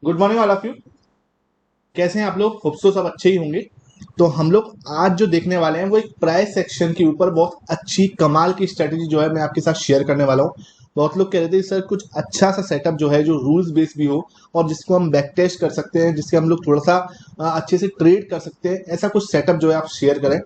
Good morning all of you. कैसे हैं आप लोग? होप सो सब अच्छे ही होंगे। तो हम लोग आज जो देखने वाले हैं वो एक प्राइस सेक्शन के ऊपर बहुत अच्छी कमाल की स्ट्रेटेजी जो है मैं आपके साथ शेयर करने वाला हूँ। बहुत लोग कह रहे थे सर कुछ अच्छा सा सेटअप जो है जो रूल्स बेस्ड भी हो और जिसको हम बैक टेस्ट कर सकते हैं, जिससे हम लोग थोड़ा सा अच्छे से ट्रेड कर सकते हैं, ऐसा कुछ सेटअप जो है आप शेयर करें।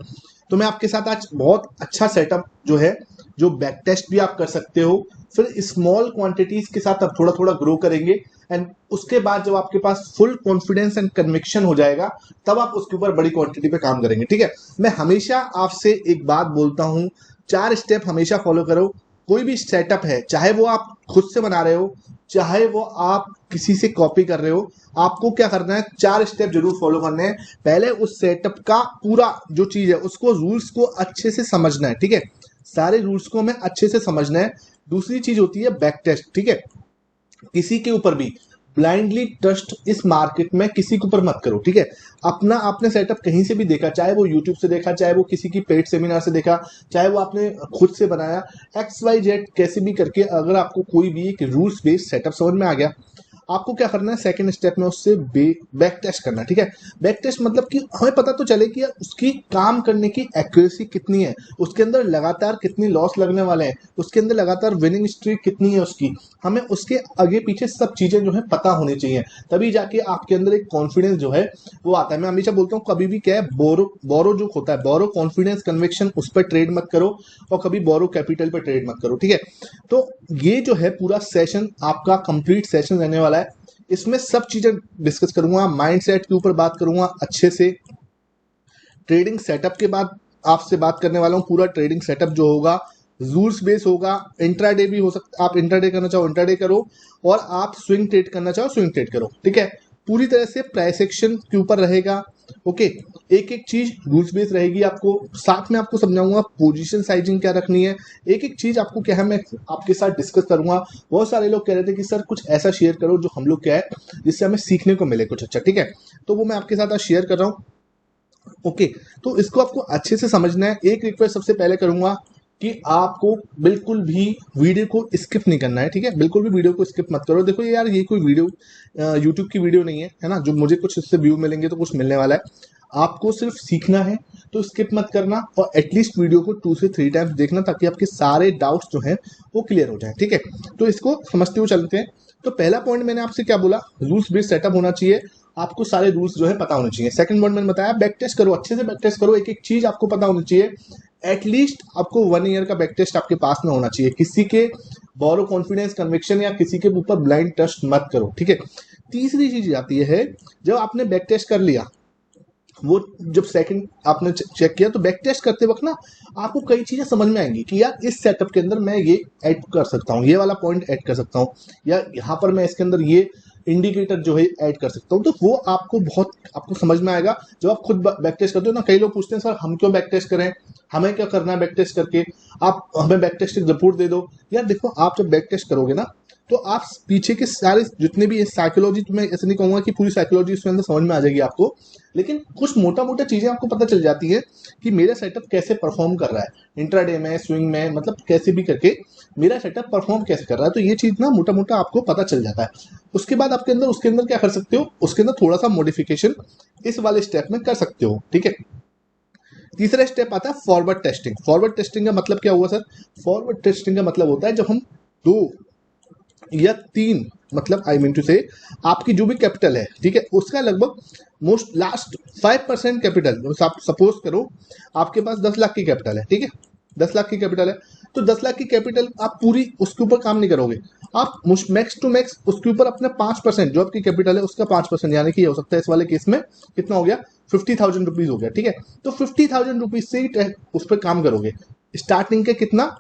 तो मैं आपके साथ आज बहुत अच्छा सेटअप जो है जो बैक टेस्ट भी आप कर सकते हो, फिर स्मॉल क्वांटिटीज के साथ आप थोड़ा थोड़ा ग्रो करेंगे एंड उसके बाद जब आपके पास फुल कॉन्फिडेंस एंड कन्विक्शन हो जाएगा तब आप उसके ऊपर बड़ी क्वांटिटी पे काम करेंगे। ठीक है, मैं हमेशा आपसे एक बात बोलता हूं, 4 स्टेप हमेशा फॉलो करो। कोई भी सेटअप है, चाहे वो आप खुद से बना रहे हो, चाहे वो आप किसी से कॉपी कर रहे हो, आपको क्या करना है, 4 स्टेप जरूर फॉलो करने हैं। पहले उस सेटअप का पूरा जो चीज है उसको, रूल्स को अच्छे से समझना है। ठीक है, सारे रूल्स को हमें अच्छे से समझना है। दूसरी चीज होती है बैक टेस्ट। ठीक है, किसी के ऊपर भी ब्लाइंडली ट्रस्ट इस मार्केट में किसी के ऊपर मत करो। ठीक है, अपना आपने सेटअप कहीं से भी देखा, चाहे वो यूट्यूब से देखा, चाहे वो किसी की पेड सेमिनार से देखा, चाहे वो आपने खुद से बनाया, एक्स वाई जेड कैसे भी करके, अगर आपको कोई भी एक रूल्स बेस्ड सेटअप समझ में आ गया, आपको क्या करना है, सेकंड स्टेप में उससे बैक टेस्ट करना है। ठीक है, बैक टेस्ट मतलब कि हमें पता तो चले कि यार उसकी काम करने की एक्यूरेसी कितनी है, उसके अंदर लगातार कितनी लॉस लगने वाले हैं, उसके अंदर लगातार विनिंग स्ट्रीक कितनी है उसकी, हमें उसके आगे पीछे सब चीजें जो है पता होनी चाहिए। तभी जाके आपके अंदर एक कॉन्फिडेंस जो है वो आता है। मैं हमेशा बोलता हूँ कभी भी क्या है, बोरो बोरो जो होता है, बोरो कॉन्फिडेंस कन्विक्शन, उस पर ट्रेड मत करो और कभी बोरो कैपिटल पर ट्रेड मत करो। ठीक है, तो ये जो है पूरा सेशन आपका कंप्लीट सेशन रहने वाला है। इसमें सब चीजें डिस्कस करूंगा, माइंडसेट के ऊपर बात करूंगा अच्छे से, ट्रेडिंग सेटअप के बाद आपसे बात करने वाला हूँ। पूरा ट्रेडिंग सेटअप जो होगा रूल्स बेस होगा। इंट्राडे भी हो सकता, आप इंट्राडे करना चाहो इंट्राडे करो, और आप स्विंग ट्रेड करना चाहो स्विंग ट्रेड करो। ठीक है, पूरी तरह से प्राइस एक्शन के ऊपर रहेगा। ओके, एक एक चीज रूल्स बेस रहेगी। आपको साथ में आपको समझाऊंगा पोजीशन साइजिंग क्या रखनी है, एक एक चीज आपको क्या है मैं आपके साथ डिस्कस करूंगा। बहुत सारे लोग कह रहे थे कि सर कुछ ऐसा शेयर करो जो हम लोग क्या है जिससे हमें सीखने को मिले कुछ अच्छा। ठीक है, तो वो मैं आपके साथ आज शेयर कर रहा हूँ। ओके, तो इसको आपको अच्छे से समझना है। एक रिक्वेस्ट सबसे पहले करूंगा कि आपको बिल्कुल भी वीडियो को स्किप नहीं करना है। ठीक है, बिल्कुल भी वीडियो को स्किप मत करो। देखो यार, ये कोई वीडियो यूट्यूब की वीडियो नहीं है, है ना, जो मुझे कुछ इससे व्यू मिलेंगे तो कुछ मिलने वाला है। आपको सिर्फ सीखना है, तो स्किप मत करना और एटलीस्ट वीडियो को 2 से 3 टाइम्स देखना, ताकि आपके सारे डाउट्स जो हैं वो क्लियर हो जाए। ठीक है, तो इसको समझते हुए चलते हैं। तो पहला पॉइंट मैंने आपसे क्या बोला, रूल्स बेस्ड सेटअप होना चाहिए, आपको सारे रूल्स जो है पता होने चाहिए। सेकंड पॉइंट मैंने बताया बैक टेस्ट करो, अच्छे से बैक टेस्ट करो, एक एक चीज आपको पता होनी चाहिए। एटलीस्ट आपको 1 ईयर का बैक टेस्ट आपके पास में होना चाहिए। किसी के बोरो कॉन्फिडेंस कन्विक्शन या किसी के ऊपर ब्लाइंड ट्रस्ट मत करो। ठीक है, तीसरी चीज आती है, जब आपने बैक टेस्ट कर लिया, वो जब सेकंड आपने चेक किया, तो बैक टेस्ट करते वक्त ना आपको कई चीजें समझ में आएंगी कि यार इस सेटअप के अंदर मैं ये ऐड कर सकता हूँ, ये वाला पॉइंट ऐड कर सकता हूँ, या यहाँ पर मैं इसके अंदर ये इंडिकेटर जो है ऐड कर सकता हूँ। तो वो आपको बहुत आपको समझ में आएगा जब आप खुद बैक टेस्ट करते हो ना। कई लोग पूछते हैं सर हम क्यों बैक टेस्ट करें, हमें क्या करना है बैक टेस्ट करके, आप हमें बैक टेस्ट रिपोर्ट दे दो। यार देखो, आप जब बैक टेस्ट करोगे ना, तो आप पीछे के सारे जितने भी साइकोलॉजी, तो मैं ऐसे नहीं कहूंगा कि पूरी साइकोलॉजी उसके अंदर समझ में आ जाएगी आपको, लेकिन कुछ मोटा मोटा चीजें आपको पता चल जाती है कि मेरा सेटअप कैसे परफॉर्म कर रहा है इंट्राडे में, स्विंग में, मतलब कैसे भी करके मेरा सेटअप परफॉर्म कैसे कर रहा है। तो ये चीज ना मोटा मोटा आपको पता चल जाता है। उसके बाद आपके अंदर उसके अंदर क्या कर सकते हो, उसके अंदर थोड़ा सा मॉडिफिकेशन इस वाले स्टेप में कर सकते हो। ठीक है, तीसरा स्टेप आता है फॉरवर्ड टेस्टिंग। फॉरवर्ड टेस्टिंग का मतलब क्या हुआ सर? फॉरवर्ड टेस्टिंग का मतलब होता है जब हम 2 या 3, मतलब आई मीन टू से आपकी जो भी कैपिटल है, ठीक है, उसका लगभग मोस्ट लास्ट 5% कैपिटल, आप सपोज करो आपके पास 10 लाख की कैपिटल है। ठीक है, 10 लाख की कैपिटल है, तो 10 लाख की कैपिटल आप पूरी उसके ऊपर काम नहीं करोगे। आप मैक्स टू मैक्स उसके ऊपर अपने 5% जो आपकी कैपिटल है उसका 5%, यानी कि ये हो सकता है इस वाले केस में कितना हो गया, 50,000 रुपीज हो गया। ठीक है, तो 50,000 रुपीज से ही उस पर काम करोगे। स्टार्टिंग के कितना,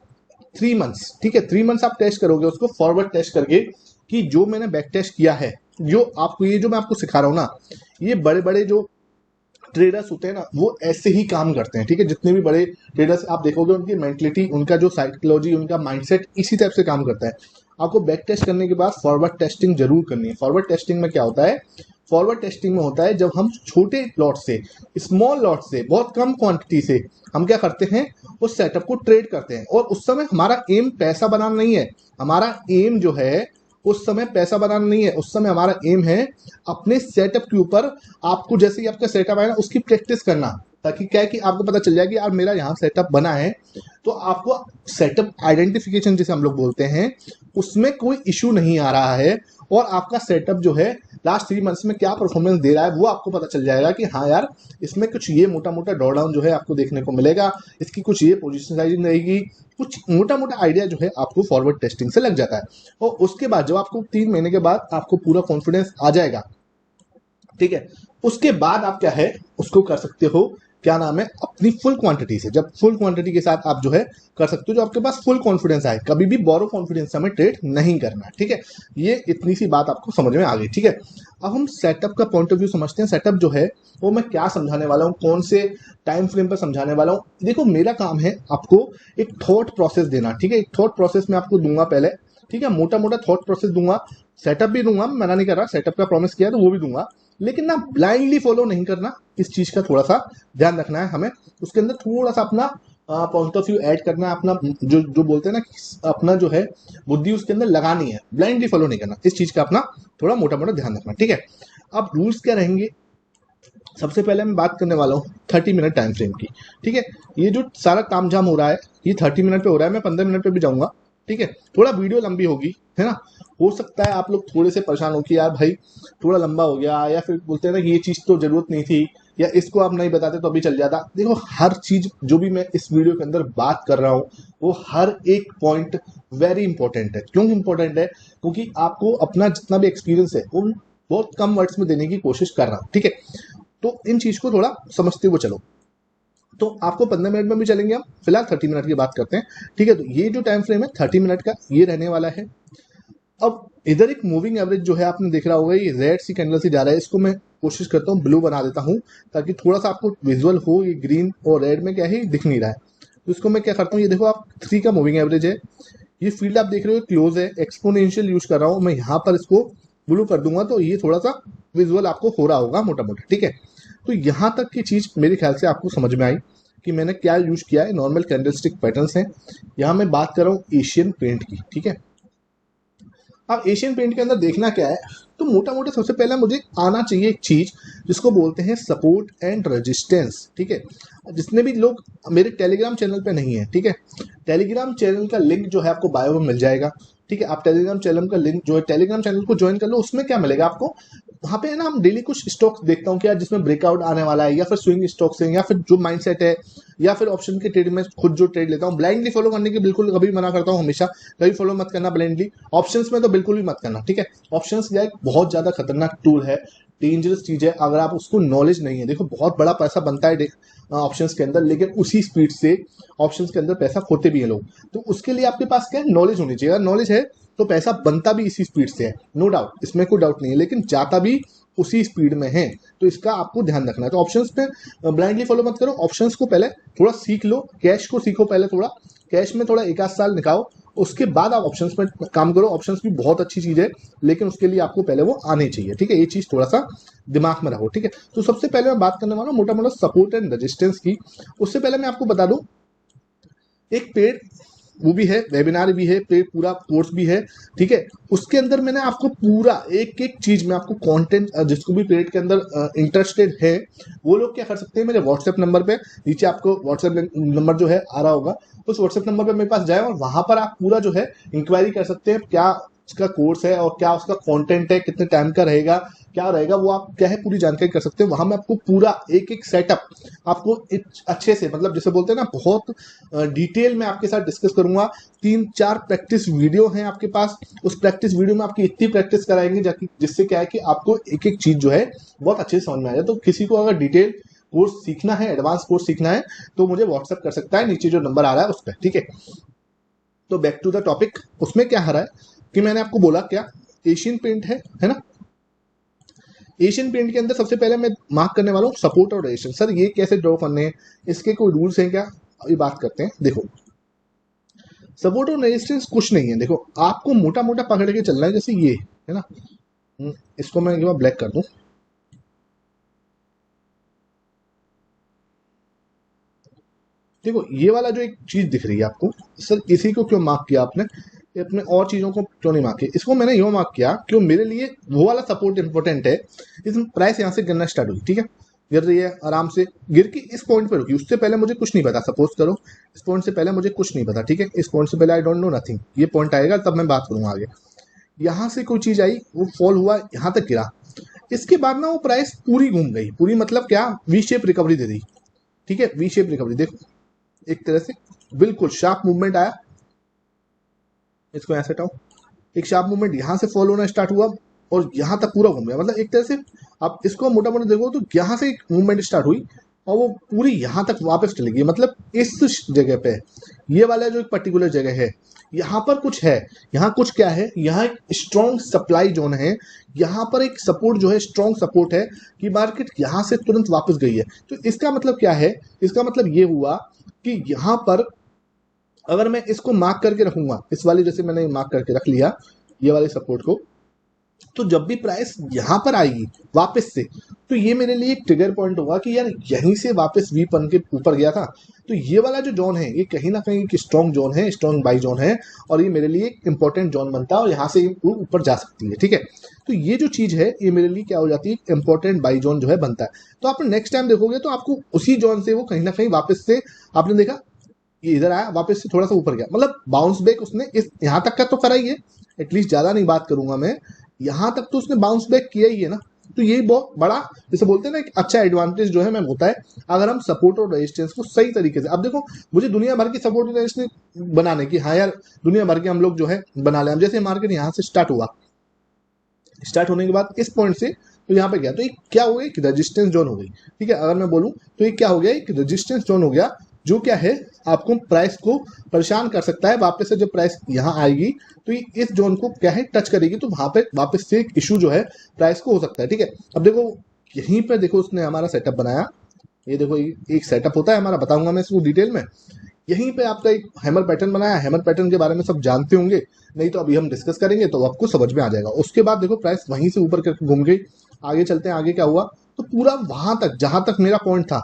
3 मंथ्स। ठीक है, 3 मंथ्स आप टेस्ट करोगे उसको, फॉरवर्ड टेस्ट करके कि जो मैंने बैक टेस्ट किया है, जो आपको ये जो मैं आपको सिखा रहा हूँ ना, ये बड़े बड़े जो ट्रेडर्स होते हैं ना वो ऐसे ही काम करते हैं। ठीक है, जितने भी बड़े ट्रेडर्स आप देखोगे उनकी मेंटलिटी, उनका जो साइकोलॉजी, उनका माइंडसेट इसी टाइप से काम करता है। आपको बैक टेस्ट करने के बाद फॉरवर्ड टेस्टिंग जरूर करनी है। फॉरवर्ड टेस्टिंग में क्या होता है, फॉरवर्ड टेस्टिंग में होता है जब हम छोटे लॉट से, स्मॉल लॉट से, बहुत कम क्वांटिटी से हम क्या करते हैं, उस सेटअप को ट्रेड करते हैं। और उस समय हमारा एम पैसा बनाना नहीं है, हमारा एम जो है उस समय पैसा बनाना नहीं है, उस समय हमारा एम है अपने सेटअप के ऊपर, आपको जैसे ही आपका सेटअप आए ना उसकी प्रैक्टिस करना, ताकि क्या है कि आपको पता चल जाए कि यार मेरा यहाँ सेटअप बना है, तो आपको सेटअप आइडेंटिफिकेशन जिसे हम लोग बोलते हैं उसमें कोई इशू नहीं आ रहा है, और आपका सेटअप जो है लास्ट 3 मंथ्स में क्या परफॉर्मेंस दे रहा है वो आपको पता चल जाएगा कि हाँ यार इसमें कुछ ये मोटा मोटा ड्रॉ डाउन जो है आपको देखने को मिलेगा, इसकी कुछ ये पोजीशन साइजिंग रहेगी, कुछ मोटा मोटा आइडिया जो है आपको फॉरवर्ड टेस्टिंग से लग जाता है। और उसके बाद जब आपको 3 महीने के बाद आपको पूरा कॉन्फिडेंस आ जाएगा, ठीक है, उसके बाद आप क्या है उसको कर सकते हो, क्या नाम है, अपनी फुल क्वांटिटी से, जब फुल क्वांटिटी के साथ आप जो है कर सकते हो, जो आपके पास फुल कॉन्फिडेंस आए, कभी भी बोरो कॉन्फिडेंस हमें ट्रेड नहीं करना है, ठीक है। ये इतनी सी बात आपको समझ में आ गई, ठीक है। अब हम सेटअप का पॉइंट ऑफ व्यू समझते हैं। सेटअप जो है वो मैं क्या समझाने वाला हूँ, कौन से टाइम फ्रेम पर समझाने वाला हूँ। देखो मेरा काम है आपको एक थॉट प्रोसेस देना, ठीक है। एक थॉट प्रोसेस मैं आपको दूंगा पहले, ठीक है, मोटा मोटा थॉट प्रोसेस दूंगा, सेटअप भी दूंगा, मना नहीं कर रहा, सेटअप का प्रॉमिस किया तो वो भी दूंगा, लेकिन ना ब्लाइंडली फॉलो नहीं करना, इस चीज का थोड़ा सा ध्यान रखना है हमें। उसके अंदर थोड़ा सा अपना पॉइंट ऑफ व्यू ऐड करना है, अपना जो जो बोलते हैं ना अपना जो है बुद्धि उसके अंदर लगानी है, ब्लाइंडली फॉलो नहीं करना, इस चीज का अपना थोड़ा मोटा मोटा ध्यान रखना, ठीक है। अब रूल्स क्या रहेंगे, सबसे पहले मैं बात करने वाला हूँ 30 मिनट टाइम फ्रेम की, ठीक है। ये जो सारा काम झाम हो रहा है ये 30 मिनट पे हो रहा है, मैं 15 मिनट पे भी जाऊंगा, ठीक है। थोड़ा वीडियो लंबी होगी, है ना, हो सकता है आप लोग थोड़े से परेशान हो कि यार भाई थोड़ा लंबा हो गया, या फिर बोलते हैं ना कि ये चीज़ तो जरूरत नहीं थी, या इसको आप नहीं बताते तो अभी चल जाता। देखो हर चीज जो भी मैं इस वीडियो के अंदर बात कर रहा हूँ वो हर एक पॉइंट वेरी इंपॉर्टेंट है। क्यों इंपॉर्टेंट है, क्योंकि आपको अपना जितना भी एक्सपीरियंस है वो बहुत कम वर्ड्स में देने की कोशिश कर रहा हूँ, ठीक है। तो इन चीज को थोड़ा समझते हुए चलो। तो आपको 15 मिनट में भी चलेंगे, हम फिलहाल 30 मिनट की बात करते हैं, ठीक है। तो ये जो टाइम फ्रेम है 30 मिनट का ये रहने वाला है। अब इधर एक मूविंग एवरेज जो है आपने देख रहा होगा, ये रेड सी कैंडल से जा रहा है, इसको मैं कोशिश करता हूँ ब्लू बना देता हूँ ताकि थोड़ा सा आपको विजुअल हो। ये ग्रीन और रेड में क्या है दिख नहीं रहा है, तो इसको मैं क्या करता हूँ, ये देखो आप 3 का मूविंग एवरेज है, ये फील्ड आप देख रहे हो क्लोज है, एक्सपोनेंशियल यूज कर रहा हूँ मैं, यहाँ पर इसको ब्लू कर दूंगा तो ये थोड़ा सा विजुअल आपको हो रहा होगा मोटा मोटा, ठीक है। तो यहाँ तक की चीज मेरे ख्याल से आपको समझ में आई कि मैंने क्या यूज किया है। नॉर्मल कैंडलस्टिक पैटर्न्स हैं, यहाँ मैं बात कर रहा हूँ एशियन पेंट की, ठीक है। अब एशियन पेंट के अंदर देखना क्या है, तो मोटा मोटा सबसे पहले मुझे आना चाहिए एक चीज जिसको बोलते हैं सपोर्ट एंड रेजिस्टेंस, ठीक है। जितने भी लोग मेरे टेलीग्राम चैनल पे नहीं है, ठीक है, टेलीग्राम चैनल का लिंक जो है आपको बायो में मिल जाएगा, ठीक है। आप टेलीग्राम चैनल का लिंक जो है टेलीग्राम चैनल को ज्वाइन कर लो, उसमें क्या मिलेगा आपको, वहाँ पे है ना हम डेली कुछ स्टॉक्स देखता हूँ कि यार जिसमें ब्रेकआउट आने वाला है, या फिर स्विंग स्टॉक्स हैं, या फिर जो माइंडसेट है, या फिर ऑप्शन के ट्रेड में खुद जो ट्रेड लेता हूँ। ब्लाइंडली फॉलो करने की बिल्कुल कभी मना करता हूँ, हमेशा कभी फॉलो मत करना ब्लाइंडली। ऑप्शंस में तो बिल्कुल भी मत करना, ठीक है। ऑप्शंस क्या है, बहुत ज्यादा खतरनाक टूल है, डेंजरस चीज है अगर आप उसको नॉलेज नहीं है। देखो बहुत बड़ा पैसा बनता है ऑप्शंस के अंदर, लेकिन उसी स्पीड से ऑप्शंस के अंदर पैसा खोते भी हैं लोग। तो उसके लिए आपके पास क्या है, नॉलेज होनी चाहिए। अगर नॉलेज है तो पैसा बनता भी इसी स्पीड से है, नो डाउट, इसमें कोई डाउट नहीं है, लेकिन जाता भी उसी स्पीड में है। तो इसका आपको ध्यान रखना है। तो ऑप्शंस पे ब्लाइंडली फॉलो मत करो, ऑप्शंस को पहले थोड़ा सीख लो, कैश को सीखो पहले थोड़ा, कैश में थोड़ा 1 आध साल निकालो, उसके बाद आप ऑप्शंस में काम करो। ऑप्शंस भी बहुत अच्छी चीज है, लेकिन उसके लिए आपको पहले वो आने चाहिए, ठीक है। ये चीज थोड़ा सा दिमाग में रखो, ठीक है। तो सबसे पहले मैं बात करने वाला हूँ मोटा मोटा सपोर्ट एंड रेजिस्टेंस की। उससे पहले मैं आपको बता दूं एक पेड वो भी है, वेबिनार भी है, पेड पूरा कोर्स भी है, ठीक है। उसके अंदर मैंने आपको पूरा एक एक चीज में आपको कंटेंट, जिसको भी पेड के अंदर इंटरेस्टेड है वो लोग क्या कर सकते हैं, मेरे व्हाट्सएप नंबर पे नीचे आपको व्हाट्सएप नंबर जो है आ रहा होगा, उस व्हाट्सएप नंबर पे मेरे पास जाए और वहां पर आप पूरा जो है इंक्वायरी कर सकते हैं, क्या उसका कोर्स है और क्या उसका कंटेंट है, कितने टाइम का रहेगा, क्या रहेगा, वो आप क्या है पूरी जानकारी कर सकते हैं। वहां मैं आपको पूरा एक एक सेटअप आपको अच्छे से, मतलब जैसे बोलते हैं ना बहुत डिटेल में आपके साथ डिस्कस करूंगा। 3-4 प्रैक्टिस वीडियो हैं आपके पास, उस प्रैक्टिस वीडियो में आपकी इतनी प्रैक्टिस कराएंगे जिससे क्या है कि आपको एक एक चीज जो है बहुत अच्छे से समझ में आ जाए। तो किसी को अगर डिटेल कोर्स सीखना है, एडवांस कोर्स सीखना है, तो मुझे व्हाट्सएप कर सकता है, नीचे जो नंबर आ रहा है उस पर, ठीक है। तो बैक टू द टॉपिक, उसमें क्या आ रहा है कि मैंने आपको बोला क्या, एशियन पेंट है ना। एशियन पेंट के अंदर सबसे पहले मैं मार्क करने वाला हूँ सपोर्ट और रेजिस्टेंस। सर ये कैसे ड्रॉ करने हैं, इसके कोई रूल्स हैं क्या, अभी बात करते हैं। देखो सपोर्ट और रेजिस्टेंस कुछ नहीं है, देखो आपको मोटा मोटा पकड़ के चलना है, जैसे ये है ना। इसको मैं एक बार ब्लैक कर दूं, देखो ये वाला जो एक चीज दिख रही है आपको, सर इसी को क्यों मार्क किया आपने, ये अपने और चीजों को क्यों नहीं मार्क किया? इसको मैंने यूं मार्क किया क्यों मेरे लिए वो वाला सपोर्ट इंपॉर्टेंट है। इसमें प्राइस यहाँ से गिरना स्टार्ट हुई, ठीक है, गिर रही है आराम से, गिर के इस पॉइंट पे रुकी। उससे पहले मुझे कुछ नहीं पता, सपोज करो इस पॉइंट से पहले मुझे कुछ नहीं पता, ठीक है, इस पॉइंट से पहले आई डोंट नो नथिंग। ये पॉइंट आएगा तब मैं बात करूंगा आगे। यहाँ से कोई चीज आई, वो फॉल हुआ, यहाँ तक गिरा, इसके बाद ना वो प्राइस पूरी घूम गई, पूरी मतलब क्या, वी शेप रिकवरी दे दी, ठीक है, वी शेप रिकवरी। देखो एक तरह से बिल्कुल शार्प मूवमेंट आया, इसको ऐसे हटाओ, एक शार्प मूवमेंट यहाँ से फॉलो होना स्टार्ट हुआ और यहाँ तक पूरा घूम गया। मतलब एक तरह से आप इसको मोटा मोटा देखो तो यहाँ से एक मूवमेंट स्टार्ट हुई और वो पूरी यहाँ तक वापस चली गई। मतलब इस जगह पे ये वाला जो एक पर्टिकुलर जगह है, यहाँ पर कुछ है, यहाँ कुछ क्या है, यहाँ एक स्ट्रॉन्ग सप्लाई जोन है, यहाँ पर एक सपोर्ट जो है, स्ट्रॉन्ग सपोर्ट है कि मार्केट यहाँ से तुरंत वापस गई है। तो इसका मतलब क्या है, इसका मतलब ये हुआ कि यहाँ पर अगर मैं इसको मार्क करके रखूंगा, इस वाली जैसे मैंने मार्क करके रख लिया ये वाले सपोर्ट को, तो जब भी प्राइस यहां पर आएगी वापस से, तो ये मेरे लिए एक ट्रिगर पॉइंट होगा कि यार यहीं से वापस वी पन के ऊपर गया था, तो ये वाला जो जोन है ये कहीं ना कहीं एक स्ट्रॉन्ग जोन है, स्ट्रॉन्ग बाई जोन है, और ये मेरे लिए एक इंपॉर्टेंट जोन बनता है और यहाँ से ऊपर जा सकती है, ठीक है। तो ये जो चीज है ये मेरे लिए क्या हो जाती है, इंपॉर्टेंट बाई जोन जो है बनता है। तो आप नेक्स्ट टाइम देखोगे तो आपको उसी जोन से वो कहीं ना कहीं वापस से, आपने देखा ये इधर आया वापस से थोड़ा सा ऊपर गया, मतलब बाउंस बैक उसने इस यहाँ तक का तो करा ही है, एटलीस्ट ज्यादा नहीं बात करूंगा मैं, यहाँ तक तो उसने बाउंस बैक किया ही है ना। तो ये बहुत बड़ा, जैसे बोलते हैं ना, एक अच्छा एडवांटेज जो है मैम होता है अगर हम सपोर्ट और रेजिस्टेंस को सही तरीके से। अब देखो मुझे दुनिया भर की सपोर्ट और रेजिस्टेंस बनाने की, हाँ यार दुनिया भर के हम लोग जो है बना लें। जैसे मार्केट यहाँ से स्टार्ट हुआ, स्टार्ट होने के बाद इस पॉइंट से तो यहाँ पे गया, तो ये क्या हो गया, एक रेजिस्टेंस जोन हो गई, ठीक है। अगर मैं बोलूँ तो ये क्या हो गया, एक रेजिस्टेंस जोन हो गया, जो क्या है आपको प्राइस को परेशान कर सकता है। वापस से जब प्राइस यहाँ आएगी तो ये इस जोन को क्या है टच करेगी, तो वहां पे वापस से एक इशू जो है प्राइस को हो सकता है, ठीक है। अब देखो यहीं पे देखो उसने हमारा सेटअप बनाया, ये देखो एक सेटअप होता है हमारा, बताऊंगा मैं इसको डिटेल में। यहीं पे आपका एक हैमर पैटर्न बनाया, हैमर पैटर्न के बारे में सब जानते होंगे, नहीं तो अभी हम डिस्कस करेंगे तो आपको समझ में आ जाएगा। उसके बाद देखो प्राइस वहीं से ऊपर करके घूम गई, आगे चलते हैं, आगे क्या हुआ, तो पूरा वहां तक जहां तक मेरा पॉइंट था,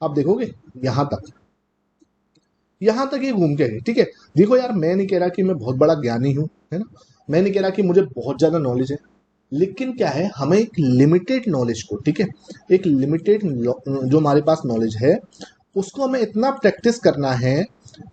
आप देखोगे यहां तक ये घूम के गई, ठीक है। देखो यार मैं नहीं कह रहा कि मैं बहुत बड़ा ज्ञानी हूं, है ना, मैं नहीं कह रहा कि मुझे बहुत ज्यादा नॉलेज है, लेकिन क्या है हमें एक लिमिटेड नॉलेज को, ठीक है, एक लिमिटेड जो हमारे पास नॉलेज है उसको हमें इतना प्रैक्टिस करना है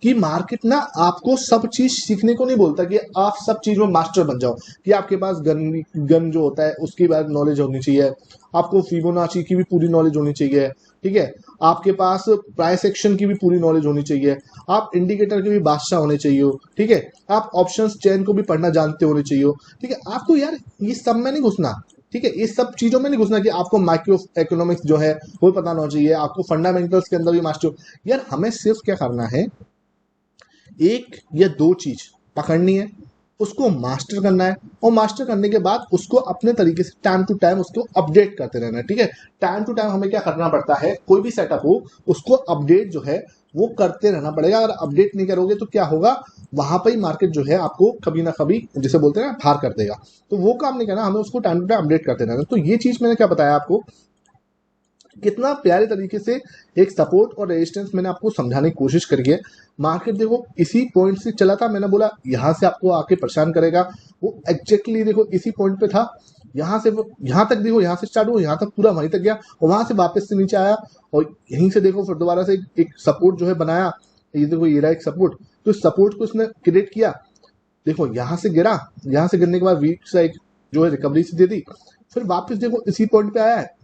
कि मार्केट ना आपको सब चीज सीखने को नहीं बोलता कि आप सब चीज में मास्टर बन जाओ, कि आपके पास गन जो होता है उसकी बारे नॉलेज होनी चाहिए, आपको फिबोनाची की भी पूरी नॉलेज होनी चाहिए, ठीक है, आपके पास प्राइस एक्शन की भी पूरी नॉलेज होनी चाहिए, आप इंडिकेटर के भी बादशाह होने चाहिए, ठीक है, आप ऑप्शंस चेन को भी पढ़ना जानते होने चाहिए, ठीक है। आपको यार ये सब में नहीं घुसना, ठीक है, ये सब चीजों में नहीं घुसना कि आपको माइक्रो इकोनॉमिक्स जो है वो पता होना चाहिए, आपको फंडामेंटल्स के अंदर भी मास्टर। यार हमें सिर्फ क्या करना है, एक या दो चीज पकड़नी है, उसको मास्टर करना है, और मास्टर करने के बाद उसको अपने तरीके से टाइम टू टाइम उसको अपडेट करते रहना है, ठीक है। टाइम टू टाइम हमें क्या करना पड़ता है, कोई भी सेटअप हो उसको अपडेट जो है वो करते रहना पड़ेगा। अगर अपडेट नहीं करोगे तो क्या होगा, वहां पर ही मार्केट जो है आपको कभी ना कभी, जैसे बोलते हैं ना, फार कर देगा। तो वो काम नहीं करना, हमें उसको टाइम टू टाइम अपडेट करते रहना। तो ये चीज मैंने क्या बताया आपको, कितना प्यारे तरीके से एक सपोर्ट और रेजिस्टेंस मैंने आपको समझाने की कोशिश करी है। मार्केट देखो इसी पॉइंट से चला था, मैंने बोला यहां से आपको आके परेशान करेगा, वो एग्जैक्टली देखो इसी पॉइंट पे था, यहां से वो यहां तक देखो, यहां से स्टार्ट हुआ, यहां तक पूरा वहीं तक गया, और वहां से वापस से नीचे आया, और यहीं से देखो फिर दोबारा से एक सपोर्ट जो है बनाया, ये देखो ये रहा एक सपोर्ट, तो सपोर्ट को इसने क्रिएट किया, देखो यहां से गिरा, यहां से गिरने के बाद वीक साइड जो है रिकवरी से दे दी, फिर वापस देखो इसी पॉइंट पे आया है,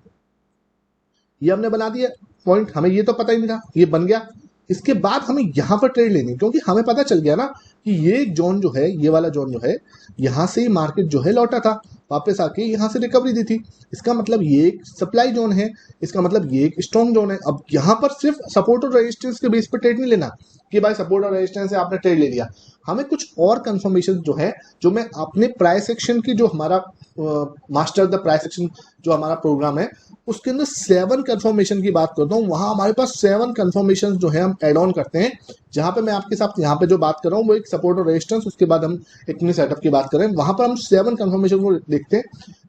ये हमने बना दिया पॉइंट, हमें ये तो पता ही नहीं था, ये बन गया। इसके बाद हमें यहाँ पर ट्रेड लेनी, क्योंकि हमें पता चल गया ना कि ये जोन जो है, ये वाला जोन जो है, यहाँ से ही मार्केट जो है लौटा था, वापस आके यहाँ से रिकवरी दी थी। इसका मतलब ये एक सप्लाई जोन है, इसका मतलब ये एक स्ट्रॉन्ग जोन है। अब यहाँ पर सिर्फ सपोर्ट और रेजिस्टेंस के बेस पर ट्रेड नहीं लेना कि भाई सपोर्ट और रेजिस्टेंस से आपने ट्रेड ले लिया, हमें कुछ और कंफर्मेशन जो है, जो मैं अपने प्राइस एक्शन की, जो हमारा मास्टर द प्राइस एक्शन जो हमारा प्रोग्राम है, उसके अंदर 7 कंफर्मेशन की बात करता हूँ। वहां हमारे पास 7 कंफर्मेशन जो है हम एड ऑन करते हैं, जहां पे मैं आपके साथ यहाँ पे जो बात कर रहा हूँ वो एक सपोर्ट और रेजिस्टेंस, उसके बाद हम एक सेटअप की बात करें, वहां पर हम 7 कंफर्मेशन को देखते हैं,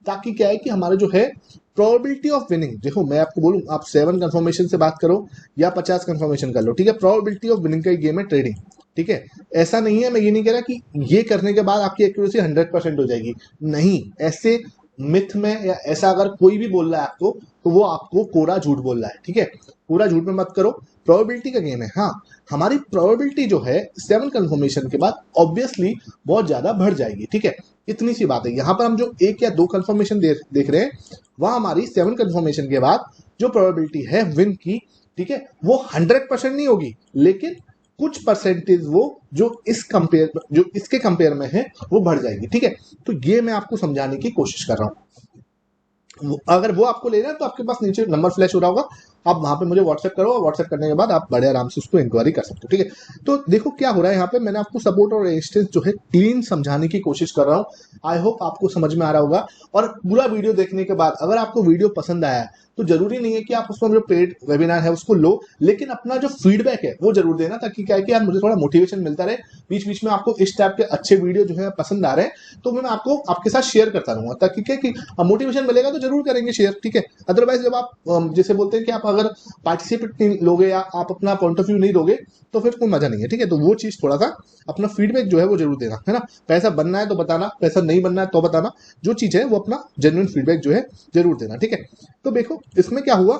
ताकि क्या है कि हमारे जो है प्रोबेबिलिटी ऑफ विनिंग, देखो मैं आपको बोलूं आप 7 कंफर्मेशन से बात करो या 50 कंफर्मेशन कर लो, ठीक है, प्रोबेबिलिटी ऑफ विनिंग का गेम है ट्रेडिंग। ठीक है, ऐसा नहीं है, मैं ये नहीं कह रहा कि ये करने के बाद आपकी एक्यूरेसी 100% हो जाएगी, नहीं, ऐसे मिथ में या ऐसा अगर कोई भी बोल रहा है आपको तो वो आपको कोरा झूठ बोल रहा है। ठीक है, पूरा झूठ में मत करो, प्रोबेबिलिटी का गेम है। हाँ, हमारी प्रोबेबिलिटी जो है 7 कंफर्मेशन के बाद ऑब्वियसली बहुत ज्यादा बढ़ जाएगी। ठीक है, इतनी सी बात है। यहाँ पर हम जो 1 या 2 कंफर्मेशन देख रहे हैं वह हमारी 7 कंफर्मेशन के बाद जो प्रोबेबिलिटी है विन की, ठीक है, वो 100% नहीं होगी, लेकिन कुछ परसेंटेज वो जो इसके कंपेयर में है वो बढ़ जाएगी। ठीक है, तो ये मैं आपको समझाने की कोशिश कर रहा हूं। अगर वो आपको लेना है तो आपके पास नीचे नंबर फ्लैश हो रहा होगा, आप वहां पे मुझे व्हाट्सएप करो, और व्हाट्सएप करने के बाद आप बड़े आराम से उसको इंक्वायरी कर सकते हो। ठीक है, तो देखो क्या हो रहा है यहाँ पे, मैंने आपको सपोर्ट और रेजिस्टेंस जो है क्लीन समझाने की कोशिश कर रहा हूँ। आई होप आपको समझ में आ रहा होगा। और पूरा वीडियो देखने के बाद अगर आपको वीडियो पसंद आया तो जरूरी नहीं है कि आप उसमें जो पेड वेबिनार है उसको लो, लेकिन अपना जो फीडबैक है वो जरूर देना, ताकि क्या है कि यार मुझे थोड़ा मोटिवेशन मिलता रहे। बीच बीच में आपको इस टाइप के अच्छे वीडियो जो है पसंद आ रहे हैं तो मैं आपको आपके साथ शेयर करता रहूंगा, ताकि क्या कि मोटिवेशन मिलेगा तो जरूर करेंगे शेयर। ठीक है, अदरवाइज जब आप जैसे बोलते हैं कि आप अगर पार्टिसिपेट नहीं लोगे या आप अपना पॉइंट ऑफ व्यू नहीं दोगे तो फिर कोई मजा नहीं है। ठीक है, तो वो चीज थोड़ा सा अपना फीडबैक जो है वो जरूर देना, है ना। पैसा बनना है तो बताना, पैसा नहीं बनना है तो बताना, जो चीज है वो अपना जेन्युइन फीडबैक जो है जरूर देना। ठीक है, तो देखो इसमें क्या हुआ,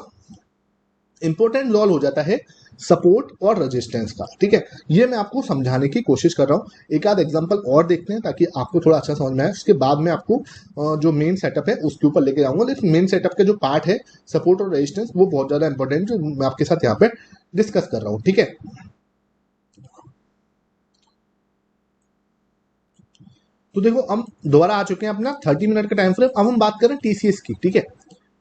इंपॉर्टेंट लॉल हो जाता है सपोर्ट और रेजिस्टेंस का। ठीक है, ये मैं आपको समझाने की कोशिश कर रहा हूं। एक आध एग्जांपल और देखते हैं ताकि आपको थोड़ा अच्छा समझ में आए, उसके बाद में आपको जो मेन सेटअप है उसके ऊपर लेके जाऊंगा। लेकिन मेन सेटअप का जो पार्ट है सपोर्ट और रेजिस्टेंस वो बहुत ज्यादा इंपॉर्टेंट है, जो मैं आपके साथ यहाँ पे डिस्कस कर रहा हूँ। ठीक है, तो देखो हम दोबारा आ चुके हैं अपना 30 मिनट का टाइम फ्रेम। अब हम बात करें टीसीएस की। ठीक है,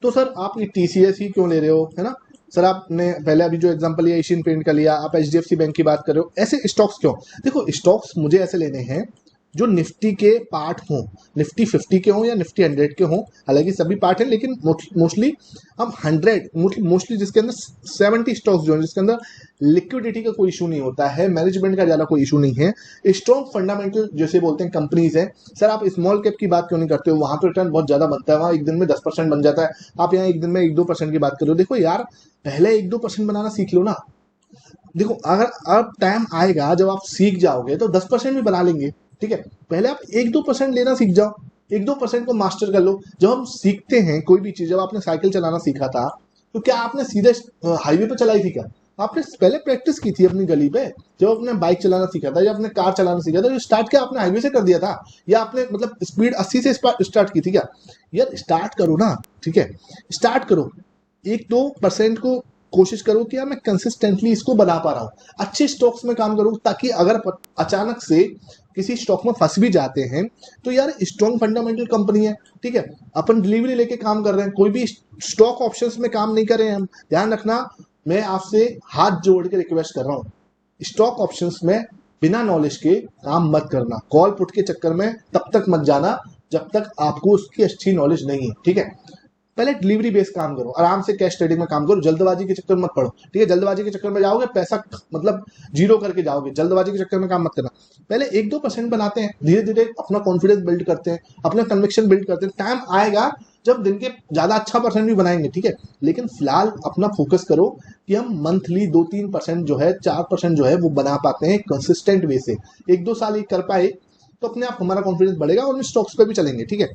तो सर आप ये टीसीएस ही क्यों ले रहे हो, है ना। सर आपने पहले अभी जो एग्जांपल लिया एशियन पेंट का लिया, आप एचडीएफसी बैंक की बात कर रहे हो, ऐसे स्टॉक्स क्यों। देखो स्टॉक्स मुझे ऐसे लेने हैं जो निफ्टी के पार्ट हों, निफ्टी 50 के हों या निफ्टी 100 के हों, हालांकि सभी पार्ट हैं, लेकिन मोस्टली हम 100 मोस्टली जिसके अंदर 70 स्टॉक्स जो है जिसके अंदर लिक्विडिटी का कोई इशू नहीं होता है, मैनेजमेंट का ज्यादा कोई इशू नहीं है, स्ट्रॉन्ग फंडामेंटल जैसे बोलते हैं कंपनीज है। सर आप स्मॉल कैप की बात क्यों नहीं करते हो, वहां तो रिटर्न बहुत ज्यादा बनता है, वहां एक दिन में 10% बन जाता है, आप यहाँ एक दिन में 1-2% की बात कर रहे हो। देखो यार पहले 1-2% बनाना सीख लो ना। देखो अगर अब टाइम आएगा जब आप सीख जाओगे तो 10% भी बना लेंगे। ठीक है, पहले आप 1-2% लेना सीख जाओ, 1-2% को मास्टर कर लो। जब हम सीखते हैं कोई भी चीज, जब आपने साइकिल चलाना सीखा था तो क्या आपने सीधे हाईवे पे चलाई थी क्या, आपने पहले प्रैक्टिस की थी अपनी गली पे। जब आपने बाइक चलाना सीखा था या आपने कार चलाना सीखा था, जो स्टार्ट क्या आपने हाईवे से कर दिया था, या आपने मतलब स्पीड 80 से स्टार्ट की थी क्या। यार स्टार्ट करो ना। ठीक है, स्टार्ट करो, 1-2% को कोशिश करो कि यार मैं कंसिस्टेंटली इसको बना पा रहा हूँ, अच्छे स्टॉक्स में काम करूँ, ताकि अगर अचानक से किसी स्टॉक में फंस भी जाते हैं तो यार स्ट्रॉन्ग फंडामेंटल कंपनी है। ठीक है, अपन डिलीवरी लेके काम कर रहे हैं, कोई भी स्टॉक ऑप्शंस में काम नहीं कर रहे हैं हम। ध्यान रखना, मैं आपसे हाथ जोड़ के रिक्वेस्ट कर रहा हूँ, स्टॉक ऑप्शंस में बिना नॉलेज के काम मत करना, कॉल पुट के चक्कर में तब तक मत जाना जब तक आपको उसकी अच्छी नॉलेज नहीं है। ठीक है, पहले डिलीवरी बेस्ड काम करो, आराम से कैश ट्रेडिंग में काम करो, जल्दबाजी के चक्कर में मत पड़ो। ठीक है, जल्दबाजी के चक्कर में जाओगे पैसा मतलब जीरो करके जाओगे, जल्दबाजी के चक्कर में काम मत करना। पहले 1-2% बनाते हैं, धीरे धीरे अपना कॉन्फिडेंस बिल्ड करते हैं, अपना कन्विक्शन बिल्ड करते हैं। टाइम आएगा जब दिन के ज्यादा अच्छा परसेंट भी बनाएंगे। ठीक है, लेकिन फिलहाल अपना फोकस करो कि हम मंथली 2-3% जो है 4% जो है वो बना पाते हैं कंसिस्टेंट वे से। 1-2 साल ये कर पाए तो अपने आप हमारा कॉन्फिडेंस बढ़ेगा और स्टॉक्स पे भी चलेंगे। ठीक है,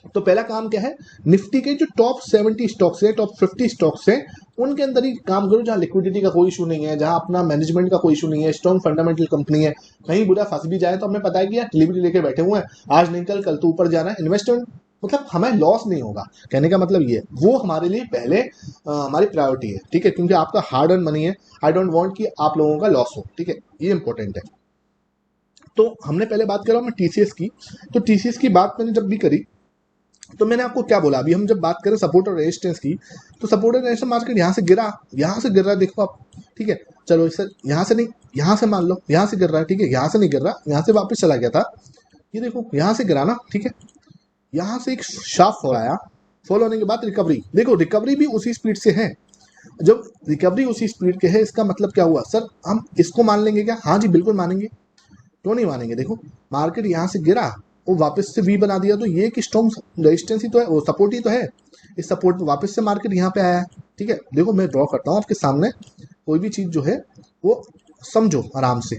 तो पहला काम क्या है, निफ्टी के जो टॉप 70 स्टॉक्स है, टॉप 50 स्टॉक्स हैं, उनके अंदर ही काम करो जहां लिक्विडिटी का कोई इशू नहीं है, जहां अपना मैनेजमेंट का कोई इशू नहीं है, स्ट्रॉन्ग फंडामेंटल कंपनी है। कहीं बुरा फंस भी जाए तो हमें पता है कि यार डिलीवरी लेके बैठे हुए हैं, आज नहीं कल तो ऊपर जाना है, इन्वेस्टमेंट मतलब हमें लॉस नहीं होगा। कहने का मतलब ये वो हमारे लिए पहले हमारी प्रायोरिटी है। ठीक है, क्योंकि आपका हार्ड अर्न मनी है, आई डोंट वांट कि आप लोगों का लॉस हो। ठीक है, ये इंपॉर्टेंट है। तो हमने पहले बात करा मैं टीसीएस की, तो टीसीएस की बात मैंने जब भी करी तो मैंने आपको क्या बोला, अभी हम जब बात करें सपोर्ट और रेजिस्टेंस की, तो सपोर्ट और रेजिस्टेंस मार्केट यहाँ से गिरा, यहाँ से गिर रहा है, देखो आप। ठीक है, चलो इसे यहाँ से नहीं, यहाँ से मान लो यहाँ से गिर रहा है। ठीक है, यहाँ से नहीं गिर रहा, यहाँ से वापस चला गया था, ये देखो यहाँ से गिरा ना। ठीक है, यहाँ से एक शार्प फॉल आया, फॉल होने के बाद रिकवरी, देखो रिकवरी भी उसी स्पीड से है। जब रिकवरी उसी स्पीड के है इसका मतलब क्या हुआ, सर हम इसको मान लेंगे क्या, हाँ जी बिल्कुल मानेंगे, क्यों नहीं मानेंगे। देखो मार्केट यहाँ से गिरा, वो वापस से वी बना दिया, तो ये एक स्ट्रॉन्ग रेजिस्टेंस ही तो है, वो सपोर्ट ही तो है। इस सपोर्ट पे वापस से मार्केट यहाँ पे आया है। ठीक है, देखो मैं ड्रॉ करता हूँ आपके सामने, कोई भी चीज जो है वो समझो आराम से।